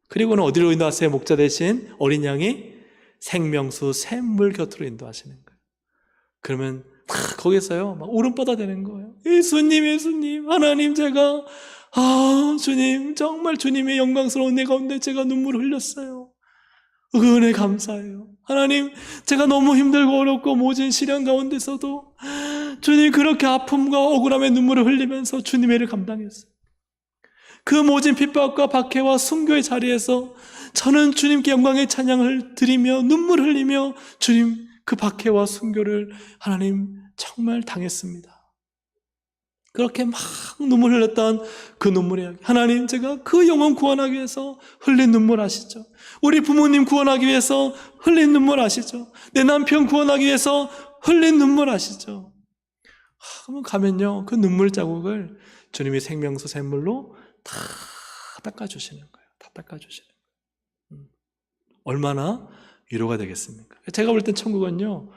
[SPEAKER 1] 그리고는 어디로 인도하세요? 목자 대신 어린 양이 생명수 샘물 곁으로 인도하시는 거예요. 그러면 거기서요 막 울음바다 되는 거예요. 예수님, 예수님, 하나님, 제가 주님, 정말 주님의 영광스러운 내 가운데 제가 눈물을 흘렸어요. 그 은혜 감사해요. 하나님, 제가 너무 힘들고 어렵고 모진 시련 가운데서도 주님 그렇게 아픔과 억울함의 눈물을 흘리면서 주님의 일을 감당했어요. 그 모진 핍박과 박해와 순교의 자리에서 저는 주님께 영광의 찬양을 드리며 눈물을 흘리며 주님 그 박해와 순교를 하나님 정말 당했습니다. 그렇게 막 눈물 흘렸던 그 눈물의 이야기. 하나님, 제가 그 영혼 구원하기 위해서 흘린 눈물 아시죠? 우리 부모님 구원하기 위해서 흘린 눈물 아시죠? 내 남편 구원하기 위해서 흘린 눈물 아시죠? 그러면 가면요 그 눈물 자국을 주님이 생명수 샘물로 다 닦아주시는 거예요. 다 닦아주시는 거예요. 얼마나 위로가 되겠습니까? 제가 볼 땐 천국은요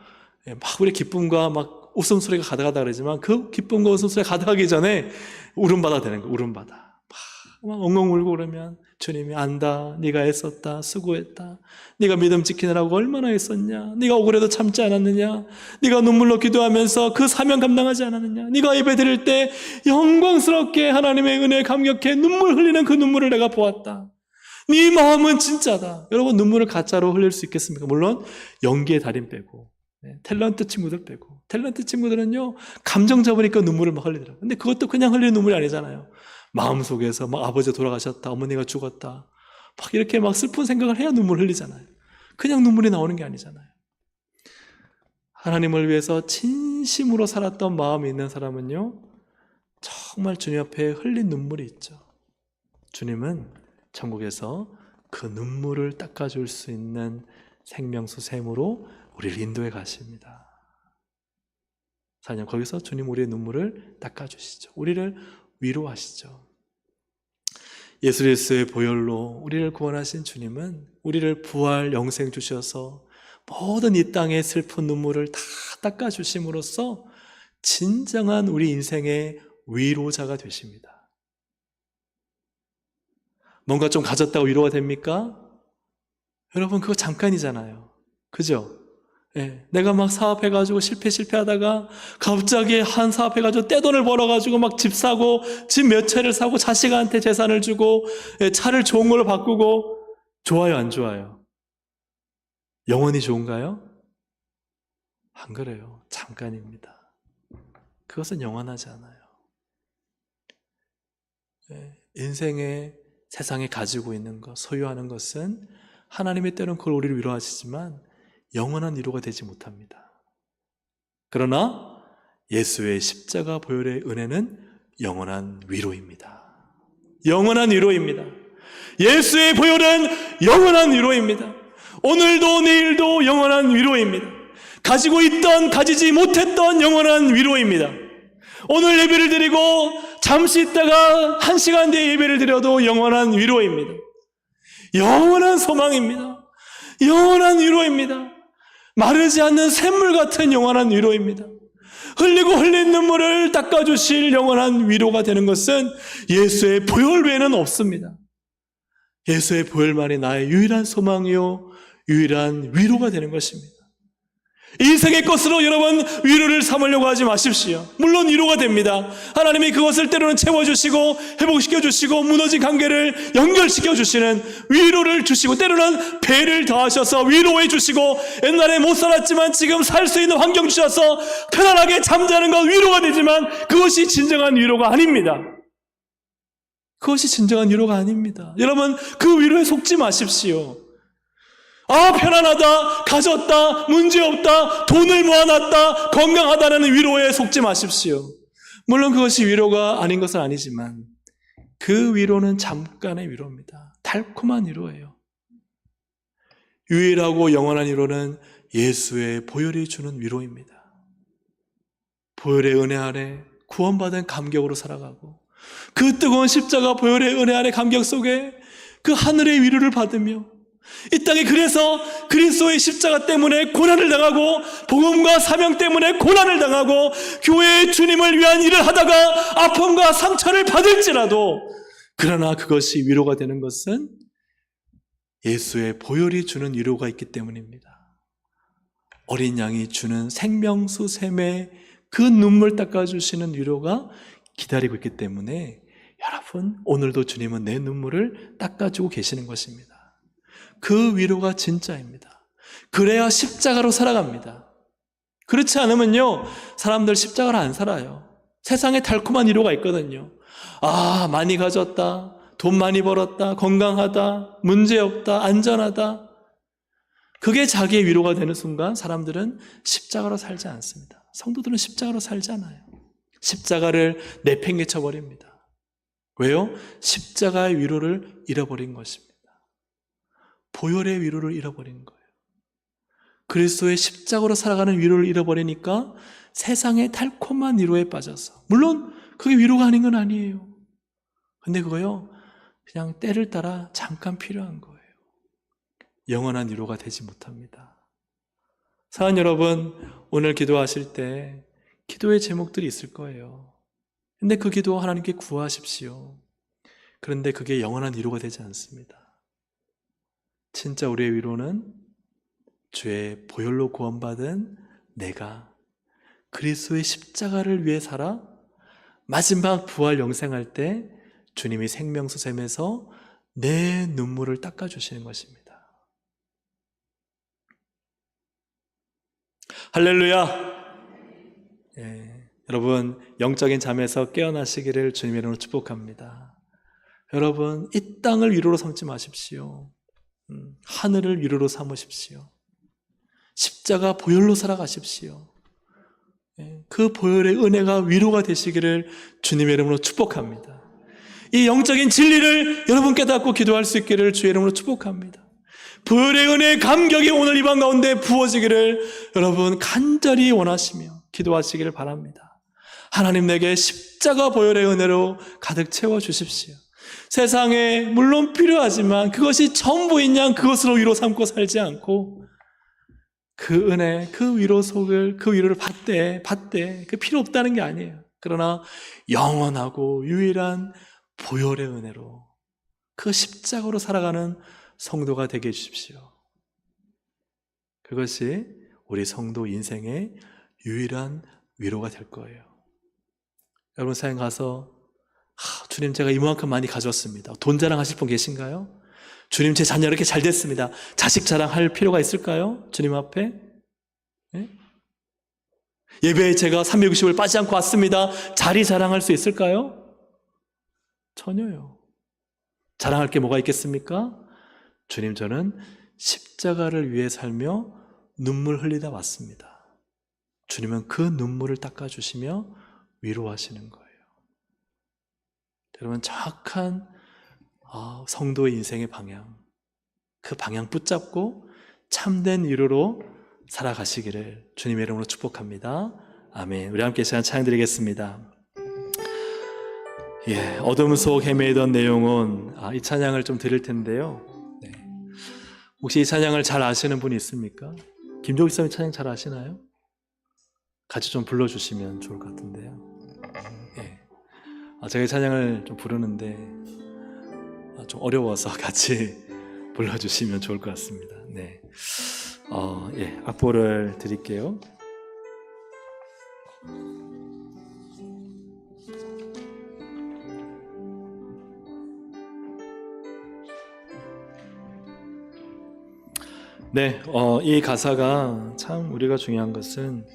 [SPEAKER 1] 막 우리 기쁨과 막 웃음소리가 가득하다 그러지만 그 기쁨과 웃음소리가 가득하기 전에 울음바다 되는 거예요. 울음바다. 막 엉엉 울고 그러면 주님이 안다. 네가 애썼다. 수고했다. 네가 믿음 지키느라고 얼마나 애썼냐. 네가 억울해도 참지 않았느냐. 네가 눈물로 기도하면서 그 사명 감당하지 않았느냐. 네가 예배 드릴 때 영광스럽게 하나님의 은혜에 감격해 눈물 흘리는 그 눈물을 내가 보았다. 네 마음은 진짜다. 여러분 눈물을 가짜로 흘릴 수 있겠습니까? 물론 연기의 달인 빼고 탤런트 친구들 빼고. 탤런트 친구들은요 감정 잡으니까 눈물을 막 흘리더라고요. 근데 그것도 그냥 흘리는 눈물이 아니잖아요. 마음속에서 막 아버지가 돌아가셨다, 어머니가 죽었다, 막 이렇게 막 슬픈 생각을 해야 눈물 흘리잖아요. 그냥 눈물이 나오는 게 아니잖아요. 하나님을 위해서 진심으로 살았던 마음이 있는 사람은요 정말 주님 앞에 흘린 눈물이 있죠. 주님은 천국에서 그 눈물을 닦아줄 수 있는 생명수 샘으로 우리를 인도해 가십니다. 사냥 거기서 주님 우리의 눈물을 닦아주시죠. 우리를 위로하시죠. 예수 그리스도의 보혈로 우리를 구원하신 주님은 우리를 부활 영생 주셔서 모든 이 땅의 슬픈 눈물을 다 닦아주심으로써 진정한 우리 인생의 위로자가 되십니다. 뭔가 좀 가졌다고 위로가 됩니까? 여러분 그거 잠깐이잖아요. 그죠? 네, 내가 막 사업해가지고 실패하다가 갑자기 한 사업해가지고 떼돈을 벌어가지고 막 집 사고 집 몇 채를 사고 자식한테 재산을 주고 차를 좋은 걸로 바꾸고 좋아요 안 좋아요? 영원히 좋은가요? 안 그래요. 잠깐입니다. 그것은 영원하지 않아요. 인생에 세상에 가지고 있는 것, 소유하는 것은 하나님의 때는 그걸 우리를 위로하시지만 영원한 위로가 되지 못합니다. 그러나 예수의 십자가 보혈의 은혜는 영원한 위로입니다. 영원한 위로입니다. 예수의 보혈은 영원한 위로입니다. 오늘도 내일도 영원한 위로입니다. 가지고 있던 가지지 못했던 영원한 위로입니다. 오늘 예배를 드리고 잠시 있다가 1시간 뒤에 예배를 드려도 영원한 위로입니다. 영원한 소망입니다. 영원한 위로입니다. 마르지 않는 샘물 같은 영원한 위로입니다. 흘리고 흘린 눈물을 닦아주실 영원한 위로가 되는 것은 예수의 보혈 외에는 없습니다. 예수의 보혈만이 나의 유일한 소망이요 유일한 위로가 되는 것입니다. 인생의 것으로 여러분 위로를 삼으려고 하지 마십시오. 물론 위로가 됩니다. 하나님이 그것을 때로는 채워주시고 회복시켜주시고 무너진 관계를 연결시켜주시는 위로를 주시고 때로는 배를 더하셔서 위로해 주시고 옛날에 못 살았지만 지금 살 수 있는 환경 주셔서 편안하게 잠자는 건 위로가 되지만 그것이 진정한 위로가 아닙니다. 그것이 진정한 위로가 아닙니다. 여러분 그 위로에 속지 마십시오. 편안하다, 가졌다, 문제없다, 돈을 모아놨다, 건강하다는 위로에 속지 마십시오. 물론 그것이 위로가 아닌 것은 아니지만 그 위로는 잠깐의 위로입니다. 달콤한 위로예요. 유일하고 영원한 위로는 예수의 보혈이 주는 위로입니다. 보혈의 은혜 안에 구원받은 감격으로 살아가고 그 뜨거운 십자가 보혈의 은혜 안에 감격 속에 그 하늘의 위로를 받으며 이 땅에 그래서 그리스도의 십자가 때문에 고난을 당하고 복음과 사명 때문에 고난을 당하고 교회의 주님을 위한 일을 하다가 아픔과 상처를 받을지라도 그러나 그것이 위로가 되는 것은 예수의 보혈이 주는 위로가 있기 때문입니다. 어린 양이 주는 생명수 샘의 그 눈물 닦아주시는 위로가 기다리고 있기 때문에 여러분, 오늘도 주님은 내 눈물을 닦아주고 계시는 것입니다. 그 위로가 진짜입니다. 그래야 십자가로 살아갑니다. 그렇지 않으면요, 사람들 십자가로 안 살아요. 세상에 달콤한 위로가 있거든요. 아, 많이 가졌다, 돈 많이 벌었다, 건강하다, 문제 없다, 안전하다. 그게 자기의 위로가 되는 순간 사람들은 십자가로 살지 않습니다. 성도들은 십자가로 살지 않아요. 십자가를 내팽개쳐 버립니다. 왜요? 십자가의 위로를 잃어버린 것입니다. 보혈의 위로를 잃어버린 거예요. 그리스도의 십자가로 살아가는 위로를 잃어버리니까 세상의 달콤한 위로에 빠져서, 물론 그게 위로가 아닌 건 아니에요. 근데 그거요, 그냥 때를 따라 잠깐 필요한 거예요. 영원한 위로가 되지 못합니다. 사랑하는 여러분, 오늘 기도하실 때 기도의 제목들이 있을 거예요. 근데 그 기도 하나님께 구하십시오. 그런데 그게 영원한 위로가 되지 않습니다. 진짜 우리의 위로는 주의 보혈로 구원받은 내가 그리스도의 십자가를 위해 살아 마지막 부활 영생할 때 주님이 생명수 샘에서 내 눈물을 닦아주시는 것입니다. 할렐루야! 여러분, 영적인 잠에서 깨어나시기를 주님의 이름으로 축복합니다. 여러분, 이 땅을 위로로 삼지 마십시오. 하늘을 위로로 삼으십시오. 십자가 보혈로 살아가십시오. 그 보혈의 은혜가 위로가 되시기를 주님의 이름으로 축복합니다. 이 영적인 진리를 여러분 깨닫고 기도할 수 있기를 주의 이름으로 축복합니다. 보혈의 은혜의 감격이 오늘 이 방 가운데 부어지기를 여러분 간절히 원하시며 기도하시기를 바랍니다. 하나님, 내게 십자가 보혈의 은혜로 가득 채워주십시오. 세상에 물론 필요하지만 그것이 전부인 양 그것으로 위로 삼고 살지 않고 그 은혜, 그 위로를 받되 그 필요 없다는 게 아니에요. 그러나 영원하고 유일한 보혈의 은혜로 그 십자가로 살아가는 성도가 되게 해주십시오. 그것이 우리 성도 인생의 유일한 위로가 될 거예요. 여러분, 사연 가서 주님, 제가 이만큼 많이 가졌습니다. 돈 자랑하실 분 계신가요? 주님, 제 자녀 이렇게 잘 됐습니다. 자식 자랑할 필요가 있을까요? 주님 앞에? 네? 예배에 제가 360을 빠지지 않고 왔습니다. 자리 자랑할 수 있을까요? 전혀요. 자랑할 게 뭐가 있겠습니까? 주님, 저는 십자가를 위해 살며 눈물 흘리다 왔습니다. 주님은 그 눈물을 닦아주시며 위로하시는 거예요. 여러분, 정확한 성도의 인생의 방향, 그 방향 붙잡고 참된 위로로 살아가시기를 주님의 이름으로 축복합니다. 아멘. 우리 함께 시간 찬양 드리겠습니다. 어둠 속 헤매던 내용은 이 찬양을 좀 드릴 텐데요. 혹시 이 찬양을 잘 아시는 분이 있습니까? 김종희 선생님 찬양 잘 아시나요? 같이 좀 불러주시면 좋을 것 같은데요. 제가 이 찬양을 좀 부르는데 좀 어려워서 같이 불러주시면 좋을 것 같습니다. 악보를 드릴게요. 이 가사가 참 우리가 중요한 것은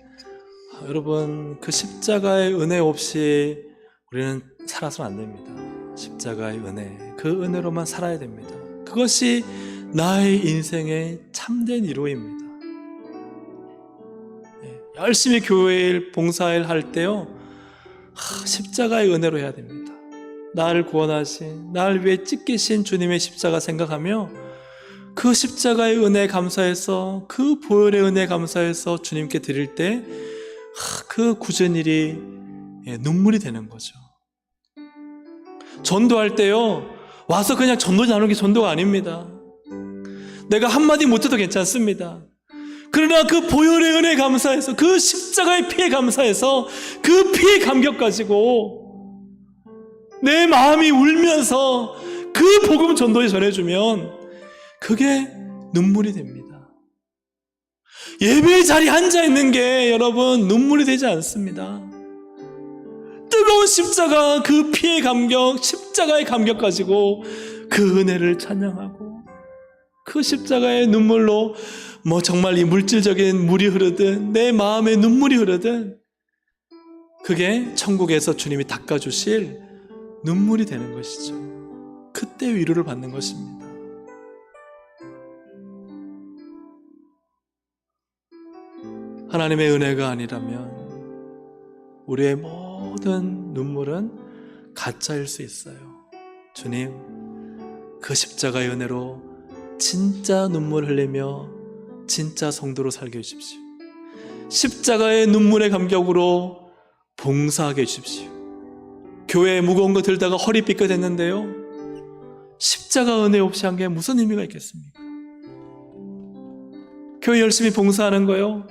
[SPEAKER 1] 여러분, 그 십자가의 은혜 없이 우리는 살아서는 안 됩니다. 십자가의 은혜, 그 은혜로만 살아야 됩니다. 그것이 나의 인생의 참된 위로입니다. 열심히 교회일, 봉사일 할 때요, 십자가의 은혜로 해야 됩니다. 나를 구원하신, 나를 위해 찢기신 주님의 십자가 생각하며 그 십자가의 은혜 감사해서, 그 보혈의 은혜 감사해서 주님께 드릴 때 그 굳은 일이 눈물이 되는 거죠. 전도할 때요, 와서 그냥 전도 나누는 게 전도가 아닙니다. 내가 한마디 못해도 괜찮습니다. 그러나 그 보혈의 은혜에 감사해서, 그 십자가의 피에 감사해서 그 피의 감격 가지고 내 마음이 울면서 그 복음 전도에 전해주면 그게 눈물이 됩니다. 예배 자리에 앉아있는 게 여러분 눈물이 되지 않습니다. 뜨거운 십자가, 그 피의 감격, 십자가의 감격 가지고 그 은혜를 찬양하고, 그 십자가의 눈물로 정말 이 물질적인 물이 흐르든 내 마음에 눈물이 흐르든 그게 천국에서 주님이 닦아주실 눈물이 되는 것이죠. 그때 위로를 받는 것입니다. 하나님의 은혜가 아니라면 우리의 모든 눈물은 가짜일 수 있어요. 주님, 그 십자가의 은혜로 진짜 눈물 흘리며 진짜 성도로 살게 해주십시오. 십자가의 눈물의 감격으로 봉사하게 해주십시오. 교회에 무거운 거 들다가 허리 삐끗했는데요, 십자가 은혜 없이 한 게 무슨 의미가 있겠습니까? 교회 열심히 봉사하는 거요,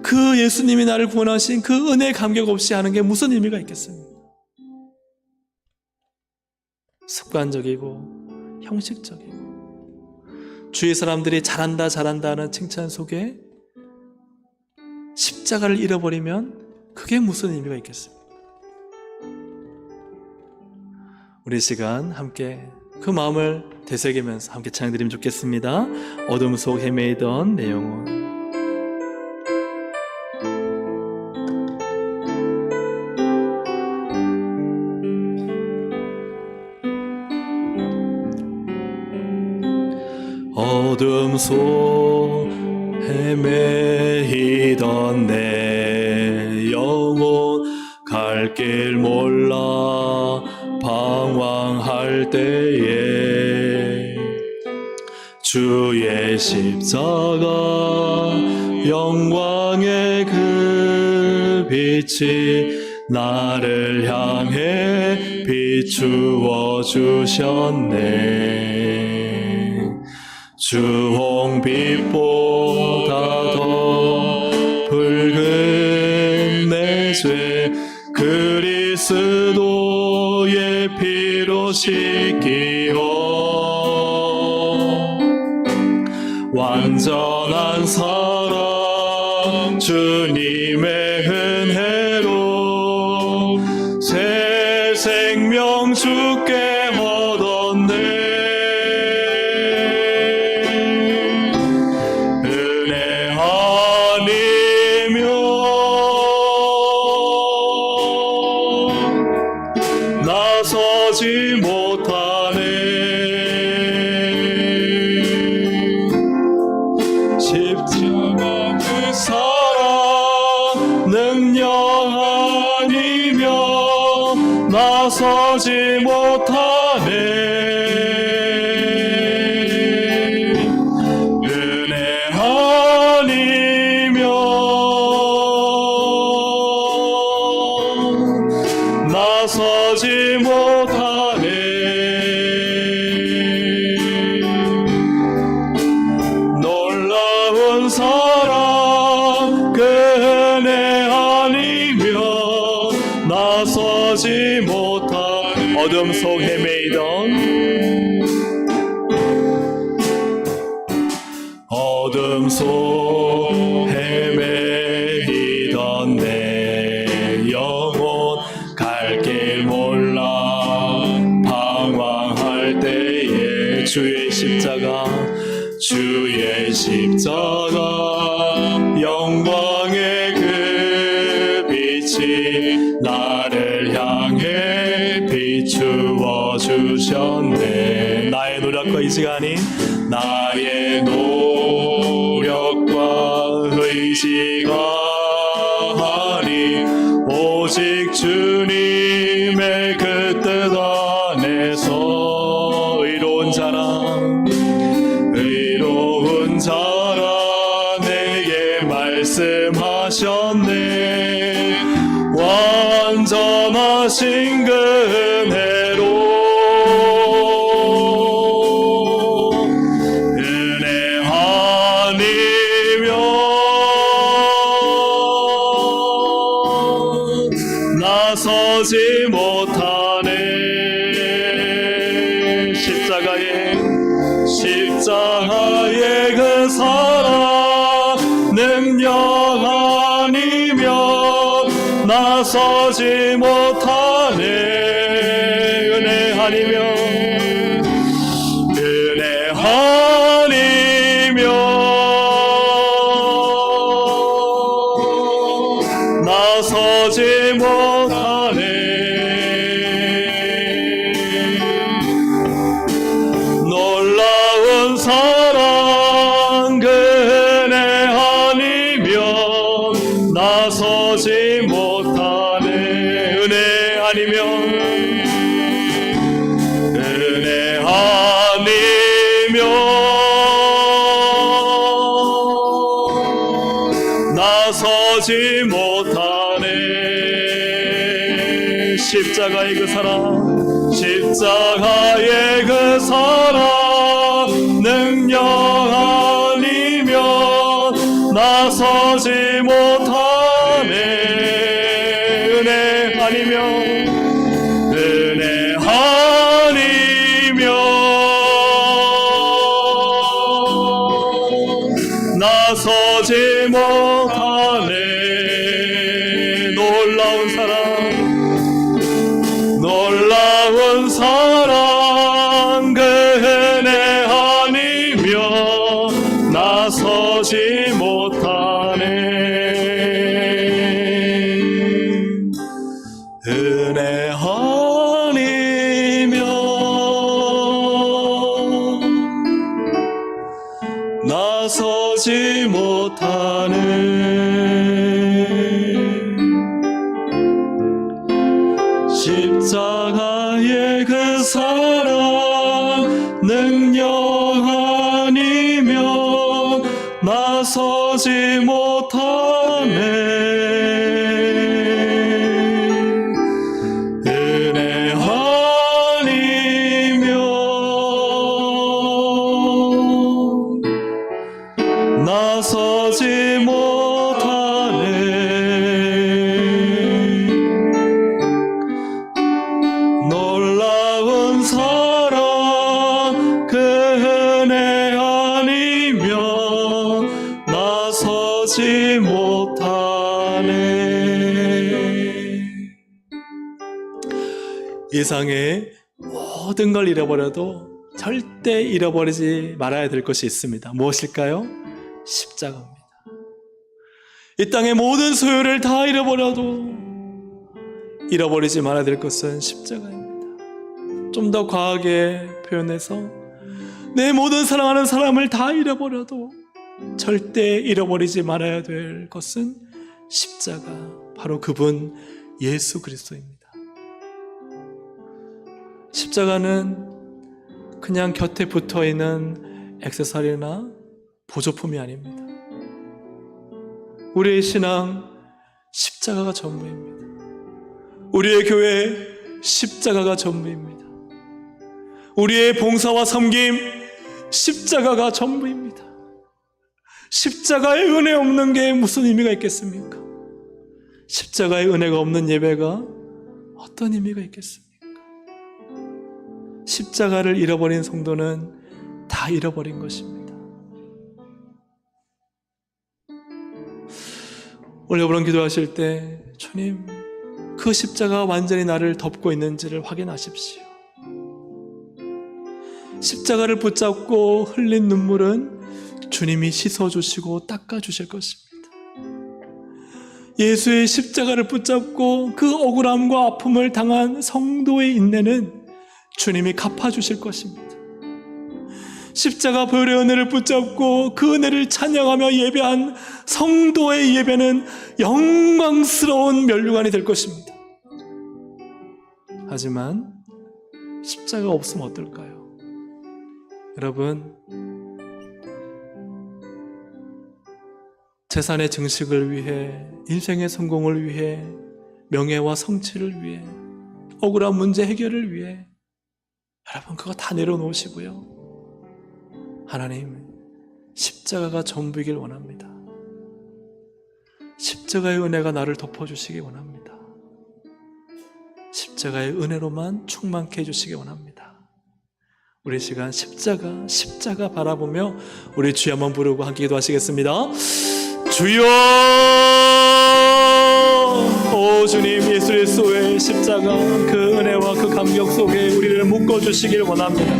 [SPEAKER 1] 그 예수님이 나를 구원하신 그 은혜의 감격 없이 하는 게 무슨 의미가 있겠습니까? 습관적이고 형식적이고 주위 사람들이 잘한다 잘한다 하는 칭찬 속에 십자가를 잃어버리면 그게 무슨 의미가 있겠습니까? 우리 시간 함께 그 마음을 되새기면서 함께 찬양드리면 좋겠습니다. 어둠 속 헤매이던 내 영혼. 어둠 속 헤매이던 내 영혼, 갈 길 몰라 방황할 때에 주의 십자가 영광의 그 빛이 나를 향해 비추어 주셨네. 주홍빛보다 더 붉은 내 죄 그리스도의 피로 씻기어 완전한 사랑 주님의 은혜로 새 생명 주께 얻었네. 나서지 못하네. 십자가 그 사랑 능력 아니면 나서지 못하네. 은혜 아니면 나서지 못하네. 놀라운 사랑 그 은혜 아니면 나서지 못하네. 어둠 속 헤매이던 내 영혼, 갈 길 몰라 방황할 때에 주의 십자가 영광의 그 빛이 나를 향해 비추어 주셨네. 나의 노력과 의지가 아닌 나의 노력과 의지가 아닌 오직 주님의 그 뜻 안에서 의로운 자라 내게 말씀하셨네. 완전하신 그 은혜로 은혜 십자가의 그 사랑 능력 아니면 나서지 못하네. 은혜 아니면 나서지 못하네. 놀라운 사랑 그 은혜 아니면 나서지 못하네. 은혜 아니면 은혜 아니면 나서지 못하네. 십자가의 그 사랑, 십자가의 그 사랑 능력 아니면 나서지 못하네. 은혜 아니면 은혜 아니면 나서지 못하네. 놀라운 사랑 그 은혜 아니면 나서지 못하네. 은혜 아니면 나서지 못하네. 십자가의 그 사랑 능력 아니면 나서지 못하네. 은혜 아니면 나서지 못하네. 놀라운 사랑 그 은혜 아니면 나서지 못하네. 이 세상에 모든 걸 잃어버려도 절대 잃어버리지 말아야 될 것이 있습니다. 무엇일까요? 십자가입니다. 이 땅의 모든 소유를 다 잃어버려도 잃어버리지 말아야 될 것은 십자가입니다. 좀 더 과하게 표현해서 내 모든 사랑하는 사람을 다 잃어버려도 절대 잃어버리지 말아야 될 것은 십자가, 바로 그분 예수 그리스도입니다. 십자가는 그냥 곁에 붙어있는 액세서리나 보조품이 아닙니다. 우리의 신앙, 십자가가 전부입니다. 우리의 교회, 십자가가 전부입니다. 우리의 봉사와 섬김, 십자가가 전부입니다. 십자가의 은혜 없는 게 무슨 의미가 있겠습니까? 십자가의 은혜가 없는 예배가 어떤 의미가 있겠습니까? 십자가를 잃어버린 성도는 다 잃어버린 것입니다. 오늘 여러분 기도하실 때 주님, 그 십자가가 완전히 나를 덮고 있는지를 확인하십시오. 십자가를 붙잡고 흘린 눈물은 주님이 씻어주시고 닦아주실 것입니다. 예수의 십자가를 붙잡고 그 억울함과 아픔을 당한 성도의 인내는 주님이 갚아주실 것입니다. 십자가 보혈의 은혜를 붙잡고 그 은혜를 찬양하며 예배한 성도의 예배는 영광스러운 면류관이 될 것입니다. 하지만 십자가 없으면 어떨까요? 여러분, 재산의 증식을 위해, 인생의 성공을 위해, 명예와 성취를 위해, 억울한 문제 해결을 위해 여러분 그거 다 내려놓으시고요, 하나님, 십자가가 전부이길 원합니다. 십자가의 은혜가 나를 덮어주시기 원합니다. 십자가의 은혜로만 충만케 해주시기 원합니다. 우리 시간 십자가 바라보며 우리 주여 한번 부르고 함께 기도하시겠습니다. 주여, 오 주님, 예수 그리스도의 십자가 그 은혜와 그 감격 속에 우리를 묶어주시길 원합니다.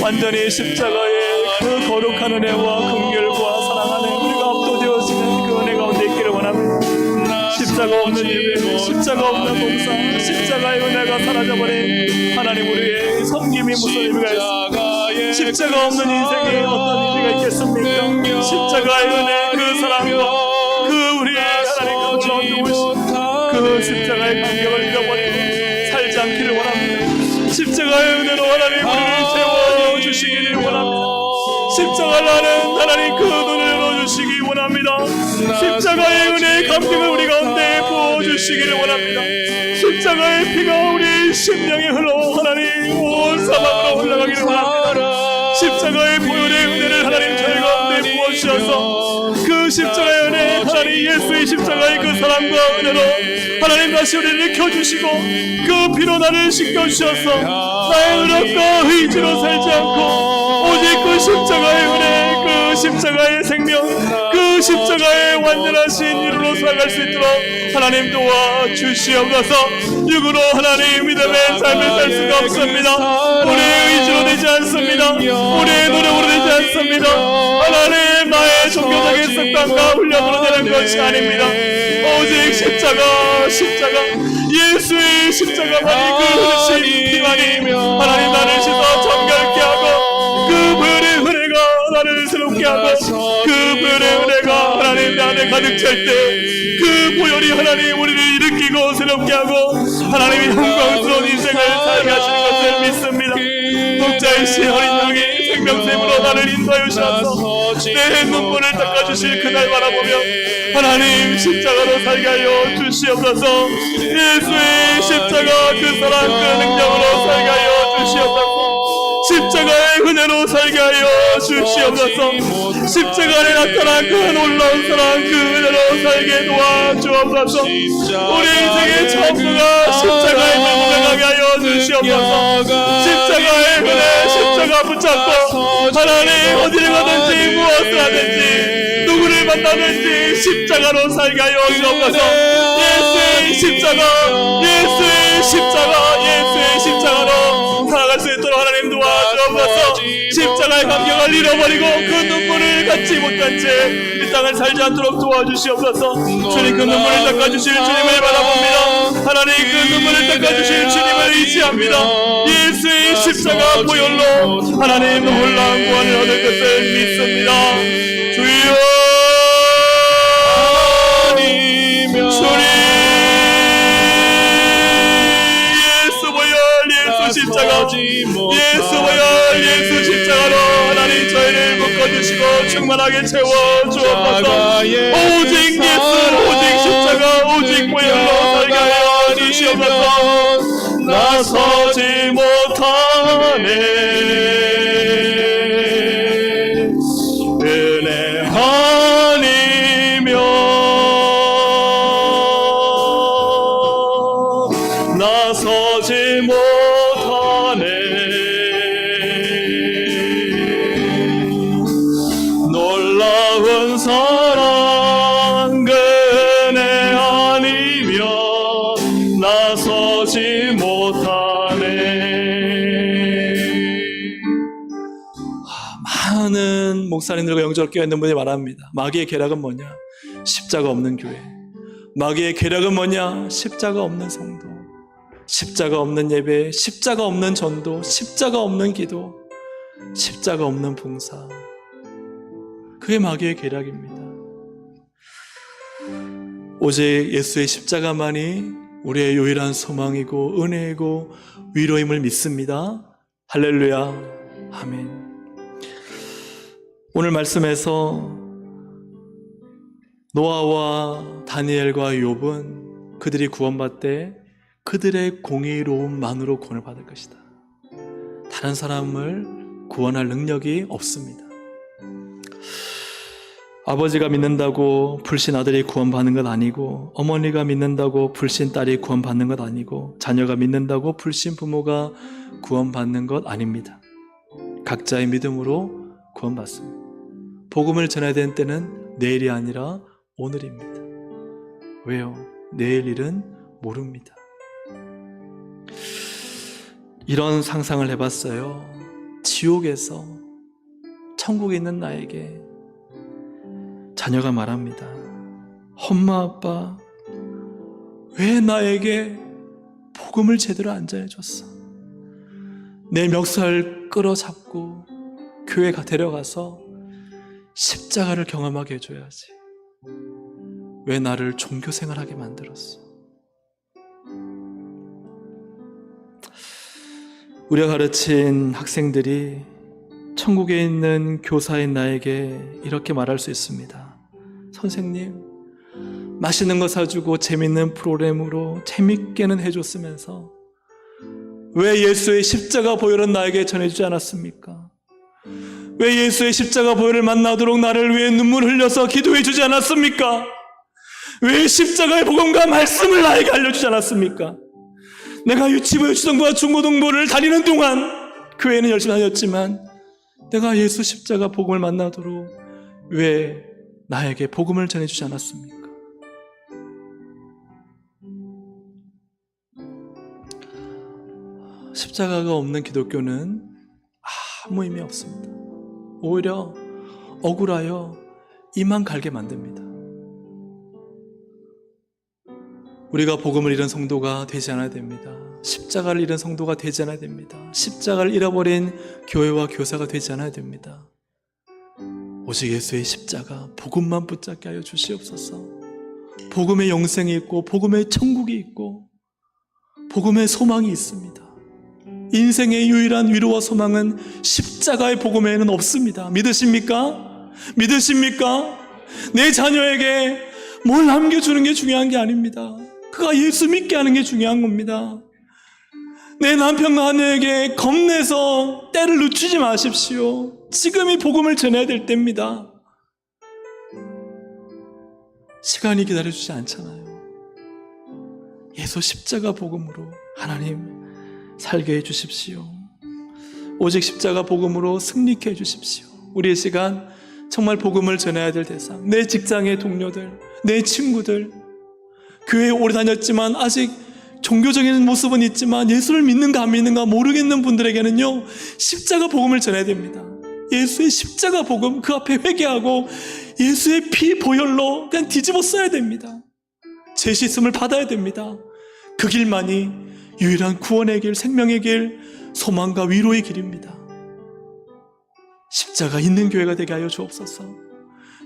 [SPEAKER 1] 완전히 십자가의 그 거룩한 은혜와 긍휼과 사랑 안에 우리가 압도되어지는 그 은혜 가운데 있기를 원합니다. 십자가 없는 예배, 십자가 없는 봉사, 십자가의 은혜가 사라져버린 하나님, 우리의 섬김이 무슨 의미가 있습니까? 십자가 없는 인생에 어떤 의미가 있겠습니까? 십자가의 은혜, 그 사랑과 그 우리의 하나님 그 놀라운 그 십자가의 감격을 잃어버리고 살지 않기를 원합니다. 십자가의 은혜로 하나님 우리를 채워주시기를 원합니다. 십자가를 아는 하나님 그 눈을 열어주시기 원합니다. 십자가의 은혜의 감격을 우리 가운데 부어주시기를 원합니다. 십자가의 피가 우리 심령에 흘러 하나님 온 사방으로 흘러가기를 원합니다. 십자가의 보혈의 은혜를 하나님 저희 가운데 부어주셔서 그 십자가의 은혜, 하나님 예수의 십자가의 그 사랑과 은혜로 하나님 다시 우리를 켜주시고 그 피로 나를 씻겨주셔서 나의 의력과 의지로 살지 않고 오직 그 십자가의 은혜, 그 십자가의 생명, 그 십자가의 완전하신 이루로 살아갈 수 있도록 하나님 도와주시옵소서. 육으로 하나님 믿음의 삶을 살 수가 없습니다. 우리의 의지로 되지 않습니다. 우리의 노력으로 되지 않습니다. 하나님 나의 종교적인 습관과 훈련으로 되는 것이 아닙니다. 오직 십자가 예수의 십자가만이 그 흐르신 피만이 하나님 나를 씻어 정결케 하고 그 보혈의 은혜가 나를 새롭게 하고 그 보혈의 은혜가 하나님 내 안에 가득 찰 때 그 보혈이 하나님 우리를 일으키고 새롭게 하고 하나님이 영광스러운 인생을 살게 하시는 것을 믿습니다. 독자이신 어린 양이 생명샘으로 나를 인도하여 주셔서 내 눈물을 닦아주실 그날 바라보며 하나님 십자가로 살게 하여 주시옵소서. 예수의 십자가 그 사랑 그 능력으로 살게 하여 주시옵소서. 십자가의 은혜로 살게 하여 주시옵소서. 십자가 안에 나타난 그 놀라운 사랑 그 은혜로 살게 도와주옵소서. 우리 인생의 전부가 십자가의 눈물을 가게 하여 주시옵소서. 십자가의 은혜, 십자가 붙잡고 하나님 어디를 가든지 무엇을 하든지 누구를 만나든지 십자가로 살게 하여 주옵소서. 예수의 십자가, 예수의 십자가, 예수의 십자가로 살아갈 수 있도록 하나님 도와주옵소서. 십자가의 감격을 잃어버리고 그 눈물을 갖지 못한 채 이 땅을 살지 않도록 도와주시옵소서. 주님 그 눈물을 닦아주실 주님을 바라봅니다. 하나님 그 눈물을 닦아주실 주님을 의지합니다. 예수의 십자가 보혈로 하나님 놀라운 구원을 얻을 것을 믿습니다. 주여 십자가, 예수 보혈, 예수 십자가로 하나님 저희를 묶어주시고 충만하게 채워주옵소서. 오직 예수, 오직 십자가, 오직 보혈로 살게 하여 주시옵소서. 나서지 못하네 은혜 아니면 나서지 못하네 놀라운 사랑 그 은혜 아니면 나서지 못하네. 많은 목사님들과 영적교회 있는 분이 말합니다. 마귀의 계략은 뭐냐? 십자가 없는 교회. 마귀의 계략은 뭐냐? 십자가 없는 성도, 십자가 없는 예배, 십자가 없는 전도, 십자가 없는 기도, 십자가 없는 봉사. 그게 마귀의 계략입니다. 오직 예수의 십자가만이 우리의 유일한 소망이고 은혜이고 위로임을 믿습니다. 할렐루야, 아멘. 오늘 말씀에서 노아와 다니엘과 욥은 그들이 구원받되 그들의 공의로움만으로 구원을 받을 것이다. 다른 사람을 구원할 능력이 없습니다. 아버지가 믿는다고 불신 아들이 구원받는 것 아니고, 어머니가 믿는다고 불신 딸이 구원받는 것 아니고, 자녀가 믿는다고 불신 부모가 구원받는 것 아닙니다. 각자의 믿음으로 구원받습니다. 복음을 전해야 되는 때는 내일이 아니라 오늘입니다. 왜요? 내일 일은 모릅니다. 이런 상상을 해봤어요. 지옥에서 천국에 있는 나에게 자녀가 말합니다. 엄마 아빠 왜 나에게 복음을 제대로 안 전해줬어? 내 멱살 끌어잡고 교회 데려가서 십자가를 경험하게 해줘야지. 왜 나를 종교생활하게 만들었어? 우리가 가르친 학생들이 천국에 있는 교사인 나에게 이렇게 말할 수 있습니다. 선생님, 맛있는 거 사주고 재밌는 프로그램으로 재밌게는 해줬으면서 왜 예수의 십자가 보혈은 나에게 전해주지 않았습니까? 왜 예수의 십자가 보혈을 만나도록 나를 위해 눈물 흘려서 기도해 주지 않았습니까? 왜 십자가의 복음과 말씀을 나에게 알려주지 않았습니까? 내가 유치부, 유치동부와 중고등부를 다니는 동안 교회는 열심히 다녔지만 내가 예수 십자가 복음을 만나도록 왜 나에게 복음을 전해주지 않았습니까? 십자가가 없는 기독교는 아무 의미 없습니다. 오히려 억울하여 이만 갈게 만듭니다. 우리가 복음을 잃은 성도가 되지 않아야 됩니다. 십자가를 잃은 성도가 되지 않아야 됩니다. 십자가를 잃어버린 교회와 교사가 되지 않아야 됩니다. 오직 예수의 십자가, 복음만 붙잡게 하여 주시옵소서. 복음의 영생이 있고 복음의 천국이 있고 복음의 소망이 있습니다. 인생의 유일한 위로와 소망은 십자가의 복음에는 없습니다. 믿으십니까? 믿으십니까? 내 자녀에게 뭘 남겨주는 게 중요한 게 아닙니다. 그가 예수 믿게 하는 게 중요한 겁니다. 내 남편과 아내에게 겁내서 때를 늦추지 마십시오. 지금이 복음을 전해야 될 때입니다. 시간이 기다려주지 않잖아요. 예수 십자가 복음으로 하나님 살게 해주십시오. 오직 십자가 복음으로 승리케 해주십시오. 우리의 시간 정말 복음을 전해야 될 대상, 내 직장의 동료들, 내 친구들, 교회에 오래 다녔지만 아직 종교적인 모습은 있지만 예수를 믿는가 안 믿는가 모르겠는 분들에게는요, 십자가 복음을 전해야 됩니다. 예수의 십자가 복음, 그 앞에 회개하고 예수의 피 보혈로 그냥 뒤집어 써야 됩니다. 죄 씻음을 받아야 됩니다. 그 길만이 유일한 구원의 길, 생명의 길, 소망과 위로의 길입니다. 십자가 있는 교회가 되게 하여 주옵소서.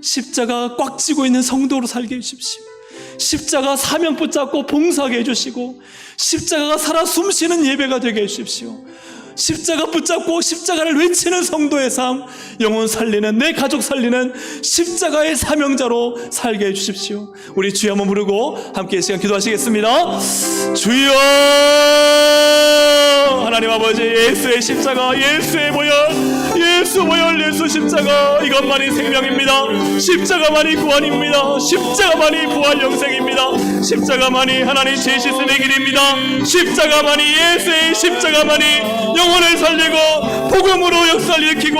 [SPEAKER 1] 십자가 꽉 쥐고 있는 성도로 살게 해주십시오. 십자가 사명 붙잡고 봉사하게 해주시고 십자가가 살아 숨쉬는 예배가 되게 해주십시오. 십자가 붙잡고 십자가를 외치는 성도의 삶, 영혼 살리는, 내 가족 살리는 십자가의 사명자로 살게 해주십시오. 우리 주여 한번 부르고 함께 이 시간 기도하시겠습니다. 주여, 하나님 아버지, 예수의 십자가, 예수의 보혈, 예수 보혈, 예수 십자가, 이것만이 생명입니다. 십자가만이 구원입니다. 십자가만이 부활 영생입니다. 십자가만이 하나님 죄 씻음의 길입니다. 십자가만이, 예수의 십자가만이 영혼을 살리고 복음으로 역사를 일으키고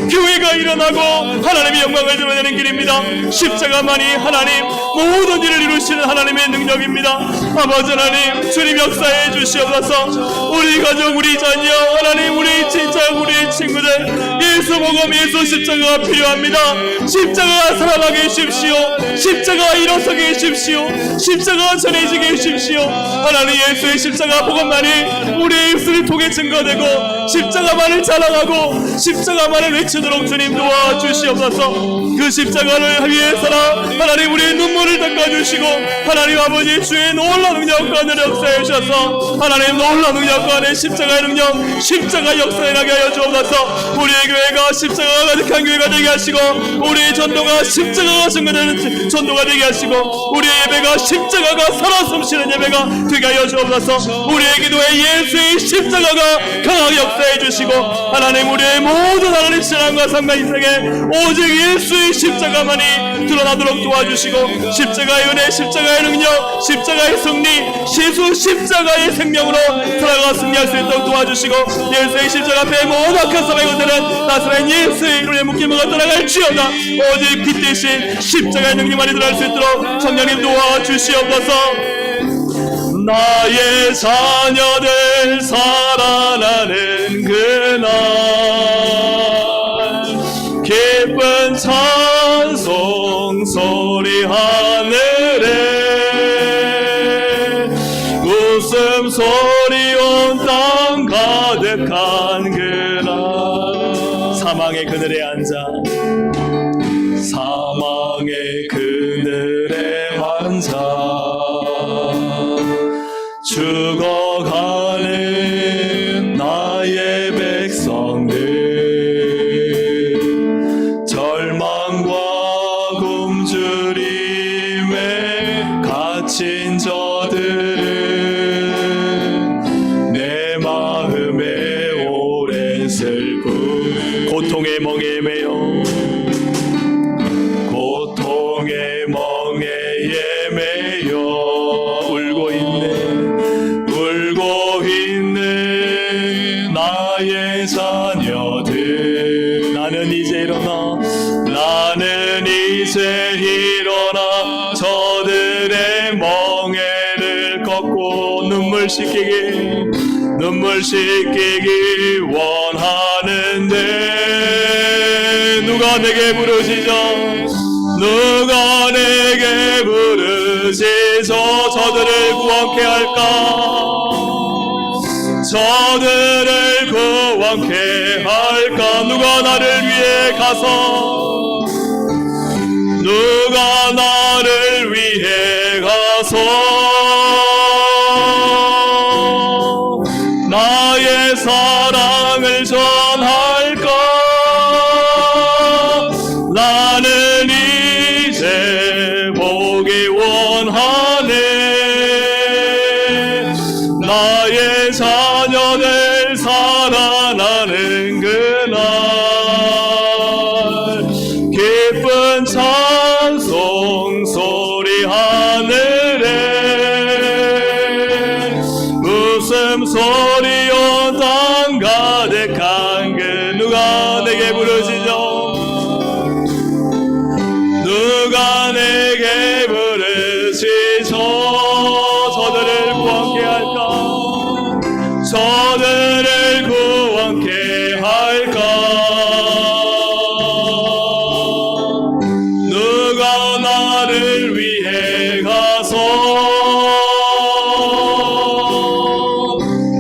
[SPEAKER 1] 교회가 일어나고 하나님의 영광을 드러내는 길입니다. 십자가만이 하나님 모든 일을 이루시는 하나님의 능력입니다. 아버지 하나님, 주님 역사해 주시옵소서. 우리 가족, 우리 자녀, 하나님, 우리 진짜 우리 친구들, 예수 복음, 예수 십자가가 필요합니다. 십자가가 살아나게 해주십시오. 십자가가 일어서게 해주십시오. 십자가가 전해지게 해주십시오. 하나님, 예수의 십자가 복음만이 우리의 입술을 통해 증거되고 십자가만을 자랑하고 십자가만을 외치도록 주님 도와주시옵소서. 그 십자가를 위해서라 하나님 우리의 눈물을 닦아주시고 하나님 아버지 주의 놀라운 능력과 은혜를 역사해 주셔서 하나님 놀라운 능력과 내 십자가의 능력, 십자가 역사에 나게 하여 주옵소서. 우리의 교회가 십자가가 가득한 교회가 되게 하시고 우리의 전도가 십자가가 증거되는 전도가 되게 하시고 우리의 예배가 십자가가 살아 숨쉬는 예배가 되게 하여 주옵소서. 우리의 기도에 예수의 십자가 십자가가 강하게 역사해 주시고, 하나님 우리의 모든 하나님 신앙과 삶과 인생에 오직 예수의 십자가만이 드러나도록 도와주시고, 십자가의 은혜, 십자가의 능력, 십자가의 승리, 예수 십자가의 생명으로 살아가 승리할 수 있도록 도와주시고, 예수의 십자가 앞에 모든 악한 사망의 것들은 나사렛 예수의 이름에 묶임으로 떠나갈지어다. 오직 피 대신 십자가의 능력만이 드러날 수 있도록 성령님 도와주시옵소서. 나의 자녀들 살아나는 그날, 기쁜 찬송 소리 하늘에, 웃음소리 온 땅 가득한 그날, 사망의 그늘에 앉아, 사망의 그늘에 앉아 죽어가는 나의 백성들, 절망과 굶주림에 갇힌 저들은 내 마음에 오랜 슬픔, 고통의 멍에 매여, 고통의 멍에에 매여 울고 있는 나의 자녀들, 나는 이제 일어나 저들의 멍에를 꺾고 눈물 씻기기 원하는데, 누가 내게 부르시죠? 누가 내게 부르시죠? 저들을 구원케 할까? 저들을 구원케 할까? 누가 나를 위해 가서, 누가 나를 위해 가서 나의 사랑을 전할까? 나는 이제 보기 원하네. 나의 자녀들 살아나는 그날, 기쁜 찬송 소리 하늘에, 웃음소리 온 땅 가득한 그, 누가 내게 부르시죠? 누가 내게 부르시죠? 저들을 구원케 할까? 저들을 구원케 할까? 누가 나를 위해 가서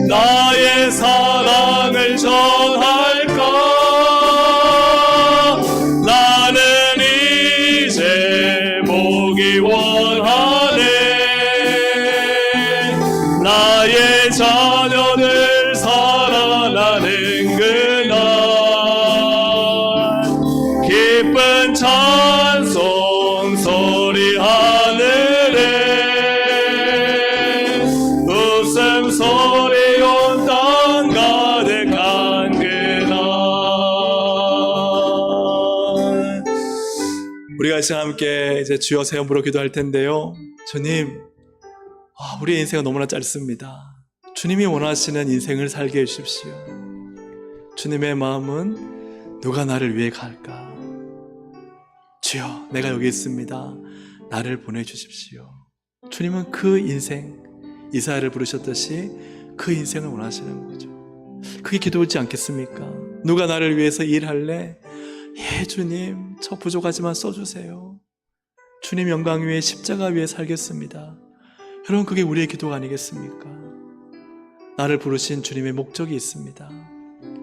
[SPEAKER 1] 나의 사랑을 전할까? 나는 이제 보기 원하네. 나의 자녀들 살아나는 그날, 기쁜 찬송 소리 하늘에, 웃음소리 온 땅 가득한 그날. 우리가 이 시간 함께 이제 주여 새 이름으로 기도할 텐데요. 주님, 우리의 인생은 너무나 짧습니다. 주님이 원하시는 인생을 살게 해주십시오. 주님의 마음은 누가 나를 위해 갈까? 주여, 내가 여기 있습니다. 나를 보내주십시오. 주님은 그 인생, 이사야를 부르셨듯이 그 인생을 원하시는 거죠. 그게 기도하지 않겠습니까? 누가 나를 위해서 일할래? 예, 주님, 저 부족하지만 써주세요. 주님 영광 위에, 십자가 위에 살겠습니다. 여러분, 그게 우리의 기도가 아니겠습니까? 나를 부르신 주님의 목적이 있습니다.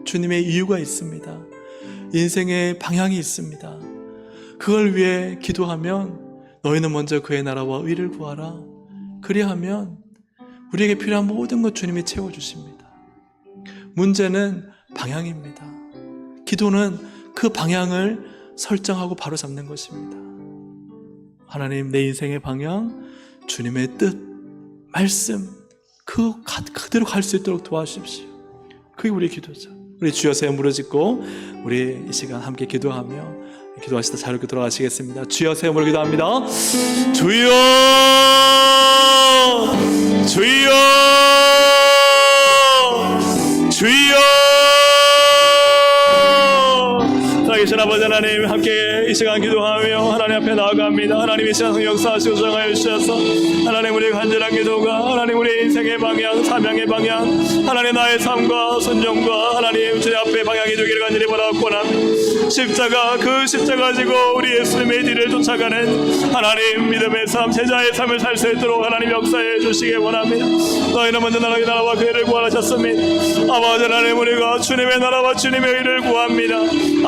[SPEAKER 1] 주님의 이유가 있습니다. 인생의 방향이 있습니다. 그걸 위해 기도하면, 너희는 먼저 그의 나라와 의를 구하라. 그리하면 우리에게 필요한 모든 것 주님이 채워주십니다. 문제는 방향입니다. 기도는 그 방향을 설정하고 바로 잡는 것입니다. 하나님, 내 인생의 방향, 주님의 뜻, 말씀, 그대로 갈 수 있도록 도와주십시오. 그게 우리의 기도죠. 우리 주여 세 무릎짓고 우리 이 시간 함께 기도하며 기도하시다 자유롭게 돌아가시겠습니다. 주여 세 무릎 기도합니다. 주여 주여 주여. 살아계신 아버지 하나님, 함께 이 시간 기도하며 하나님 앞에 나아갑니다. 하나님 이 시간 역사하시고 주장하여 주셔서 하나님 우리의 간절한 기도가 하나님 우리의 인생의 방향, 사명의 방향, 하나님 나의 삶과 순종과 하나님 주님 앞에 방향이 되기를 간절히 바라옵고나 십자가, 그 십자가 지고 우리 예수님의 뒤를 쫓아가는 하나님 믿음의 삶, 제자의 삶을 살 수 있도록 하나님 역사해 주시기 원합니다. 너희는 먼저 나라의 나라와 그 의를 구하셨습니다. 아버지 하나님, 우리가 주님의 나라와 주님의 의를 구합니다.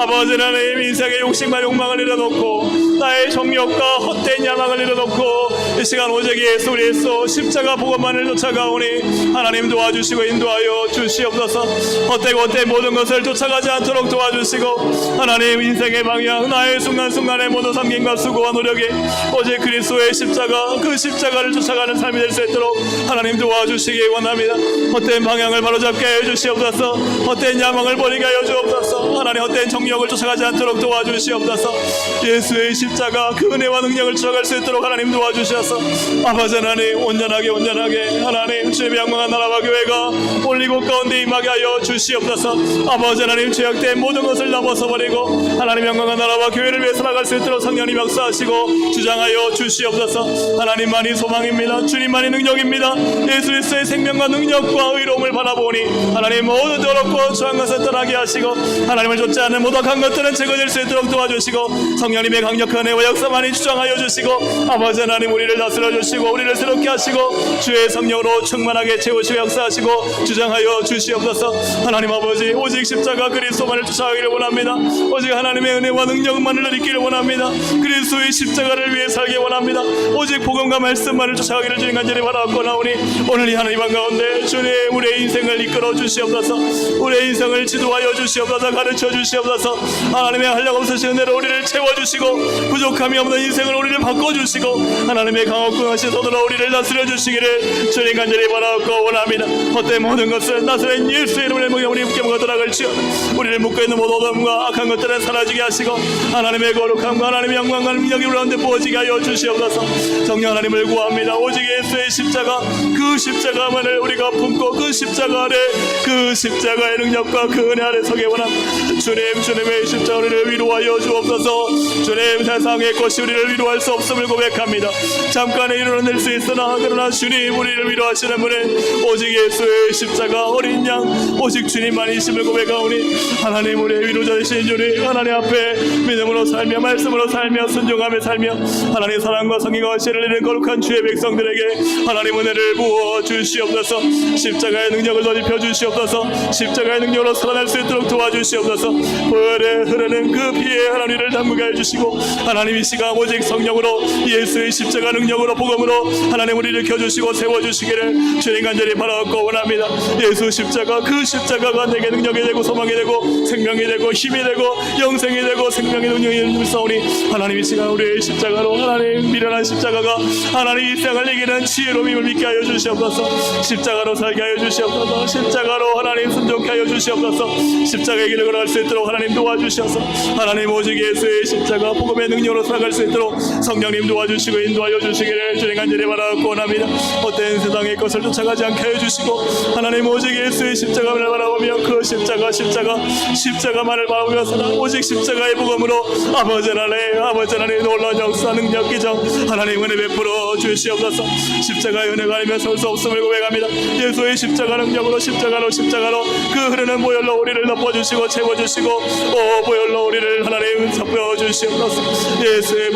[SPEAKER 1] 아버지 하나님, 인생의 욕심과 욕망을 내려놓고 나의 정욕과 헛된 야망을 내려놓고 이 시간 오직 예수 그리스도 십자가 복음만을 쫓아가오니 하나님 도와주시고 인도하여 주시옵소서. 헛된 모든 것을 쫓아가지 않도록 도와주시고 하나님 인생의 방향, 나의 순간순간의 모든 섬김과 수고와 노력이 오직 그리스도의 십자가, 그 십자가를 쫓아가는 삶이 될 수 있도록 하나님 도와주시기 원합니다. 헛된 방향을 바로잡게 하여 주시옵소서. 헛된 야망을 버리게 하여 주옵소서. 하나님 헛된 정욕을 쫓아가지 않도록 도와주시옵소서. 예수의 십자가, 그 은혜와 능력을 쫓아갈 수 있도록 하나님 도와주셔서 아버지 하나님 온전하게 하나님 주님의 영광한 나라와 교회가 올리고 가운데 임하게 하여 주시옵소서. 아버지 하나님, 죄악된 모든 것을 넘어서버리고 하나님 영광한 나라와 교회를 위해 살아갈 수 있도록 성령님 역사하시고 주장하여 주시옵소서. 하나님만이 소망입니다. 주님만이 능력입니다. 예수 그리스도의 생명과 능력과 의로움을 바라보니 하나님 모든 더럽고 추한 것을 떠나게 하시고 하나님을 좇지 않는 모독한 것들은 제거될 수 있도록 도와주시고 성령님의 강력한 은혜와 역사만이 주장하여 주시고 아버지 하나님, 우리를 다스려 주시고 우리를 새롭게 하시고 주의 성령으로 충만하게 채우시고 역사하시고 주장하여 주시옵소서. 하나님 아버지, 오직 십자가 그리스도만을 쫓아가기를 원합니다. 오직 하나님의 은혜와 능력만을 느끼기를 원합니다. 그리스도의 십자가를 위해 살기 원합니다. 오직 복음과 말씀만을 쫓아가기를 주님 간절히 바라옵고나오니 오늘 이 하나님 가운데 주님 우리의 인생을 이끌어 주시옵소서. 우리의 인생을 지도하여 주시옵소서. 가르쳐 주시옵소서. 하나님의 한량 없으신 은혜로 우리를 채워주시고 부족함이 없는 인생을 우리를 바꿔주시고 하나님의 강없고 하신 손으로 우리를 다스려 주시기를 주님 간절히 바라옵고 원합니다. 헛된 모든 것은 나사렛 예수의 이름을 먹여 우리 함께 먹어 들어갈지어다. 우리를 묶어있는 모든 어둠과 악한 것들은 사라지게 하시고 하나님의 거룩함과 하나님의 영광과 능력이 우리 가운데 부어지게 하여 주시옵소서. 성령 하나님을 구합니다. 오직 예수의 십자가, 그 십자가만을 우리가 품고 그 십자가 아래, 그 십자가의 능력과 그 은혜 아래 서게 원합니다. 주님의 십자가 우리를 위로하여 주옵소서. 주님, 세상의 것이 우리를 위로할 수 없음을 고백합니다. 잠깐의 위로는 낼 수 있으나 그러나 주님 우리를 위로하시는 분은 오직 예수의 십자가 어린 양, 오직 주님만이심을 고백하오니 하나님 우리의 위로자 되신 주님, 하나님 앞에 믿음으로 살며 말씀으로 살며 순종하며 살며 하나님 사랑과 성의가 실을 잃은 거룩한 주의 백성들에게 하나님 은혜를 부어 주시옵소서. 십자가의 능력을 더 입혀 주시옵소서. 십자가의 능력으로 살아날 수 있도록 도와주시옵소서. 보혈에 흐르는 그 피에 하나님을 담그게 해주시고 하나님 이 시간 오직 성령으로 예수의 십자가 능력으로 복음으로 하나님 우리를 켜주시고 세워주시기를 주님 간절히 바라옵고 원합니다. 예수 십자가, 그 십자가가 내게 능력이 되고 소망이 되고 생명이 되고 힘이 되고 영생이 되고 생명의 능력이 있사오니 하나님 이 시간 우리의 십자가로 하나님 미련한 십자가가 하나님 이 세상을 이기는 지혜로 힘을 믿게 하여 주시옵소서. 십자가로 살게 하여 주시옵소서. 십자가로 하나님 순종케 하여 주시옵소서. 십자가의 길을 걸어갈 수 있도록 하나님 도와주셔서 하나님 오직 예수의 십자가 복음의 능력으로 살아갈 수 있도록 성령님 도와주시고 인도하여 주시기를 주님 간절히 바라옵고 원합니다. 헛된 세상의 것을 쫓아가지 않게 해주시고 하나님 오직 예수의 십자가를 바라보며 그 십자가만을 바라보며 살아 오직 십자가의 복음으로 아버지 하나님 놀라운 역사 능력 기정 하나님 은혜 베풀어 주시옵소서. 십자가의 은혜가 아니면 설 수 없음을 고백합니다. 예수의 십자가 능력으로 십자가로 그 흐르는 보혈로 우리를 덮어주시고 채워주시고 오 보혈로 우리를 하나님 덮어주시옵소서. 예수의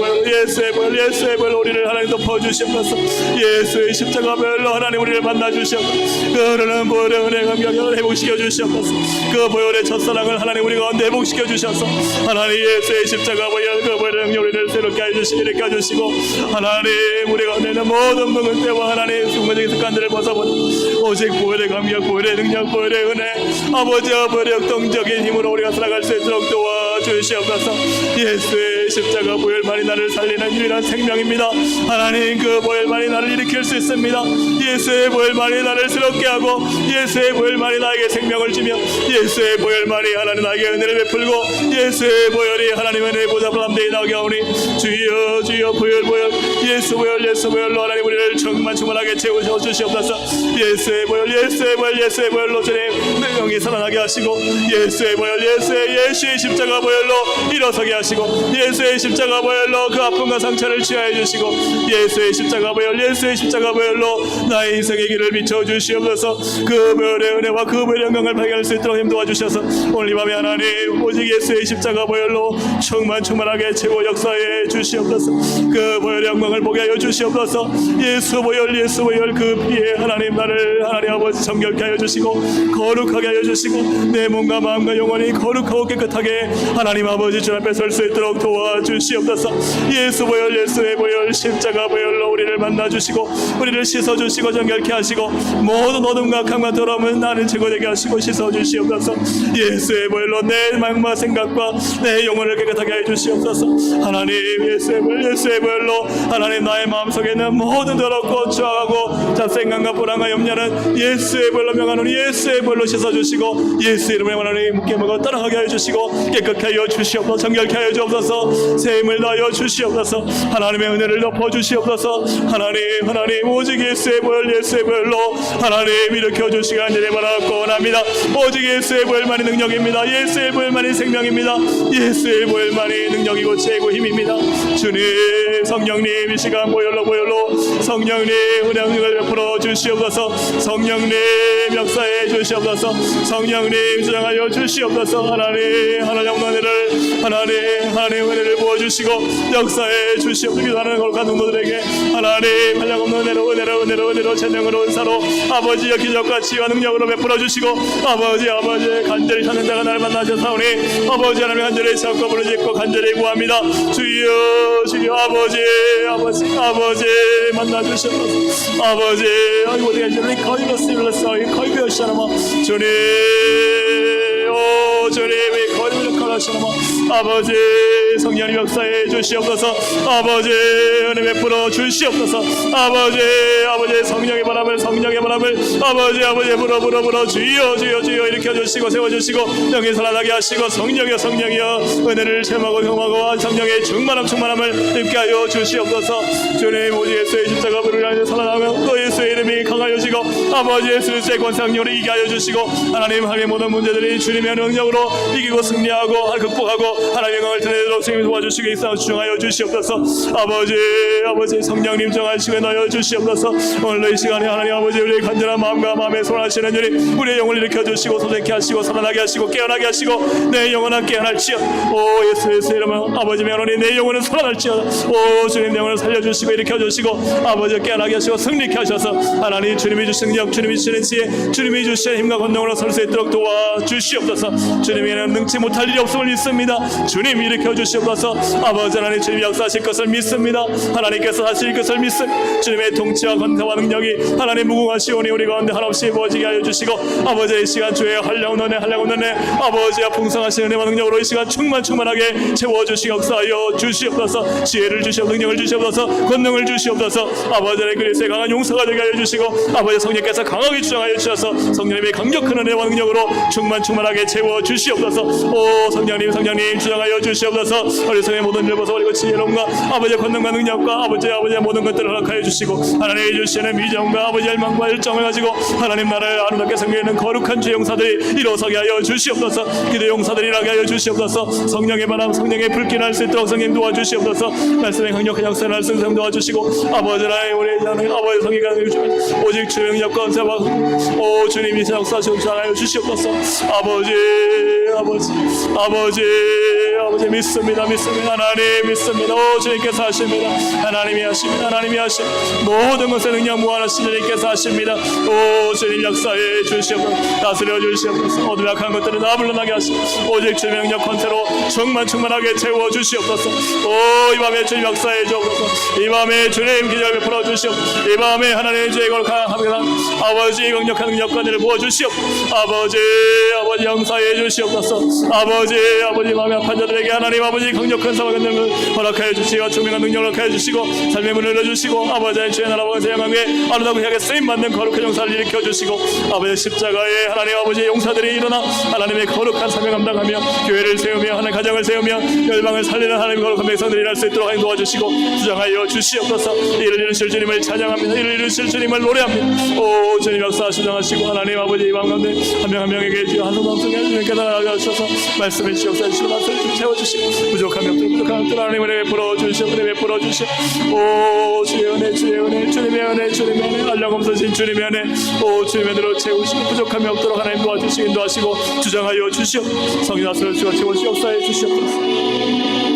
[SPEAKER 1] 보혈 우리를 하나님 덮어주시옵소서. 예수의 십자가 보혈로 하나님 우리를 만나주시옵소서. 그 흐르는 보혈의 은혜가 명령을 회복시켜 주시옵소서. 그 보혈의 첫사랑을 하나님 우리 가운데 회복시켜 주셔서 하나님 예수의 십자가 보혈, 그 보혈의 능력 우리를 새롭게 해주시기를 껴주시고 하나님 우리 가운데 있는 모든 묵은 때와 하나님 순간적인 습관들을 벗어버리고 오직 보혈의 감격, 보혈의 능력, 보혈의 은혜 아버지와 보혈의 역동적인 힘으로 우리가 살아갈 수 있도록 도와 주시옵소서. 예수의 십자가 보혈만이 나를 살리는 유일한 생명입니다. 하나님, 그 보혈만이 나를 일으킬 수 있습니다. 예수의 보혈만이 나를 새롭게 하고, 예수의 보혈만이 나에게 생명을 주며, 예수의 보혈만이 하나님 나에게 은혜를 베풀고, 예수의 보혈이 하나님의 은혜의 보좌 담대히 나게 하오니 주여 주여 보혈 예수 보혈로 하나님 우리를 충만하게 채우셔 주시옵소서. 예수의 보혈로 주님 내 영이 살아나게 하시고, 예수의 십자가 보혈로 일어서게 하시고, 예수의 십자가 보혈로 그 아픔과 상처를 치유해 주시고, 예수의 십자가 보혈로 나의 인생의 길을 비춰 주시옵소서. 그 보혈의 은혜와 그 보혈의 영광을 발견할 수 있도록 힘 도와주셔서 오늘 이 밤에 하나님 오직 예수의 십자가 보혈로 충만하게 채워 역사해 주시옵소서. 그 보혈의 영광을 보게 하여 주시옵소서. 예수 보혈 그 피에 하나님 나를 하나님 아버지 정결케 하여 주시고 거룩하게 하여 주시고, 내 몸과 마음과 영혼이 거룩하고 깨끗하게 하나님 아버지 주 앞에 설 수 있도록 도와주시옵소서. 예수의 보혈 십자가 보혈로 우리를 만나 주시고, 우리를 씻어 주시고 정결케 하시고, 모든 어둠과 악함과 더러움은 나를 제거되게 하시고 씻어 주시옵소서. 예수의 보혈로 내 마음과 생각과 내 영혼을 깨끗하게 해 주시옵소서. 하나님, 예수의 보혈로 하나님 나의 마음속에 있는 모든 더럽고 추악하고 잡생각과 불안과 염려는 예수의 보혈로 명하노니 예수의 보혈로 씻어 주시고, 예수 이름으로 하나님 묻게 먹어 따라가게 하여 주시고 깨끗하게 하여 주시옵소서. 정결케 하여 주옵소서. 새 힘을 다하여 주시옵소서. 하나님의 은혜를 덮어 주시옵소서. 하나님 오직 예수의 보혈로 하나님 일으켜 주시기 간절히 바라고 원합니다. 오직 예수의 보혈만이 능력입니다. 예수의 보혈만이 생명입니다. 예수의 보혈만이 능력이고 최고 힘입니다. 주님, 성령님 이 시간 보혈로 성령님 은혜를 베풀어 주시옵소서. 성령님 역사해 주시옵소서. 성령님 주장하여 주시옵소서. 하나님 은혜를 부어주시고 역사해 주시옵소서. 기도하는 거룩한 성도들에게 하나님 한량없는 은혜로 전능으로 은사로 아버지의 기적과 치유와 능력으로 베풀어 주시고, 아버지 간절히 찾는 자가 나를 만나셨사오니 아버지 하나님 간절히 찾고 부르짖고 간절히 구합니다. 주여 아버지 만나 주시옵소서. 아버지 아이고 내가 이제 거의 거의 배우시잖아. 주님이 거듭을 역할하시노마. 아버지 성령님 역사해 주시옵소서. 아버지 은혜 베풀어 주시옵소서. 아버지 성령의 바람을 아버지 불어 주여 일으켜 주시고 세워 주시고 영이 살아나게 하시고, 성령이여 은혜를 체험하고 경험하고 성령의 충만함을 입게 하여 주시옵소서. 주님 오직 예수의 십자가 부르짖어 살아나며 또 예수의 이름이 강하여지고, 아버지 예수의 권상력으로 이기게 하여 주시고, 하나님 모든 문제들이 주님의 능력으로 이기고 승리하고 극복하고 하나님의 영광을 드러내도록 주님이 도와주시고 있사옵 주정하여 주시옵소서. 아버지 성령님 정하시고 넣어 주시옵소서. 오늘 이 시간에 하나님 아버지 우리의 간절한 마음과 마음에 소원하시는 주님, 우리의 영혼을 일으켜 주시고 소생케 하시고 살아나게 하시고 깨어나게 하시고 내 영혼은 깨어날지어다. 오 예수의 이름으로 아버지 명하노니 내 영혼은 살아날지어다. 오 주님 내 영혼을 살려주시고 일으켜 주시고 아버지 깨어나게 하시고 승리케 하셔서 하나님 주님이 주신 능력, 주님이 주시는 지혜, 주님이 주시는 힘과 권능으로 설 수 있도록 도와주시옵소서. 주님에는 능치 못할 일이 없음을 믿습니다. 주님 일으켜 주시옵소서. 아버지 하나님 주님 역사하실 것을 믿습니다. 하나님께서 하실 것을 믿습니다. 주님의 통치와 권세와 능력이 하나님 무궁하시오니 우리 가운데 한없이 부어지게 하여 주시고, 아버지 이 시간 주의 한량없는 은혜 아버지와 풍성하신 은혜와 능력으로 이 시간 충만하게 채워주시기 역사하여 주시옵소서. 지혜를 주시옵소서. 능력을 주시옵소서. 권능을 주시옵소서. 아버지 하나님 그리스도의 강한 용사가 되게 하여 주시고, 아버지 성령께서 강하게 주장하여 주셔서 성령님의 강력한 은혜와 능력으로 충만하게 채워 주시옵소서. 오 성령님 주장하여 주시옵소서. 어리석의 모든 일을 벗어버리고 지혜로움과 아버지의 권능과 능력과 아버지의 모든 것들을 허락하여 주시고, 하나님이 주시는 미정과 아버지 열망과 열정을 가지고 하나님 나라를 아름답게 섬기는 거룩한 주 용사들이 일어서게 하여 주시옵소서. 기도 용사들이 일하게 하여 주시옵소서. 성령의 바람 성령의 불길 날 수 있도록 성령 도와주시옵소서. 말씀의 강력한 역사를 할 수 있는 성 도와주시고, 아버지 하나님 우리 하나님 아버지 성의가 오직 주의 능력 권세와 오 주님이 역사하시고 주장하여 주시옵소서. 아버지 믿습니다. 하나님 믿습니다. 오 주님께서 하십니다. 하나님이 하십니다. 모든 것에 능력 무한하신 주님께서 하십니다. 오 주님 역사해 주시옵소서. 다스려 주시옵소서. 어둠 약한 것들을 다 물러나게 하시고 오직 주님의 능력 권세로 충만하게 채워 주시옵소서. 오 이 밤에 주님 역사해 주옵소서. 이 밤에 주님 기적을 베풀어 주시옵소서. 이 밤에 하나님의 주의 거룩합니다. 아버지 강력한 능력권을 부어 주시옵소서. 아버지 역사해 주시옵소서. 아버지 마음에 아파하며 아픈 자들에게 하나님 아버지 강력한 사과 능력을 허락하여 주시고 총명한 능력을 허락하여 주시고 삶의 문을 열어주시고 아버지 주의 나라 왕의 영광에 아름다고 향해 쓰임받는 거룩한 용사를 일으켜주시고 아버지 십자가에 하나님 아버지 용사들이 일어나 하나님의 거룩한 사명 감당하며 교회를 세우며 하나님 가정을 세우며 열방을 살리는 하나님의 거룩한 백성들이 일할 수 있도록 하나님 도와주시고 주장하여 주시옵소서. 이를 이루실 주님을 찬양합니다. 이를 이루실 주님을 노래합니다. 오 주님 역사 주장하시고 하나님 아버지 이 밤 가운데 한 명 한 명에게 주여 한 손 성에 주님 깨달아 주셔서 말씀해 주시옵소서. 주시고 말씀을 좀 채워주시고 부족한 것들 하나님을 베풀어 주시옵소서. 하나님 베풀어 주시오. 오 주의 은혜 주의 은혜 주님의 은혜 주님의 은혜 한량없으신 주님의 은혜 오 주님의 은혜로 채우시고 부족함이 없도록 하나님 도와주시고 인도하시고 주장하여 주시옵소서. 성인 앞서를 주어 채워 주옵소서. 주시옵소서.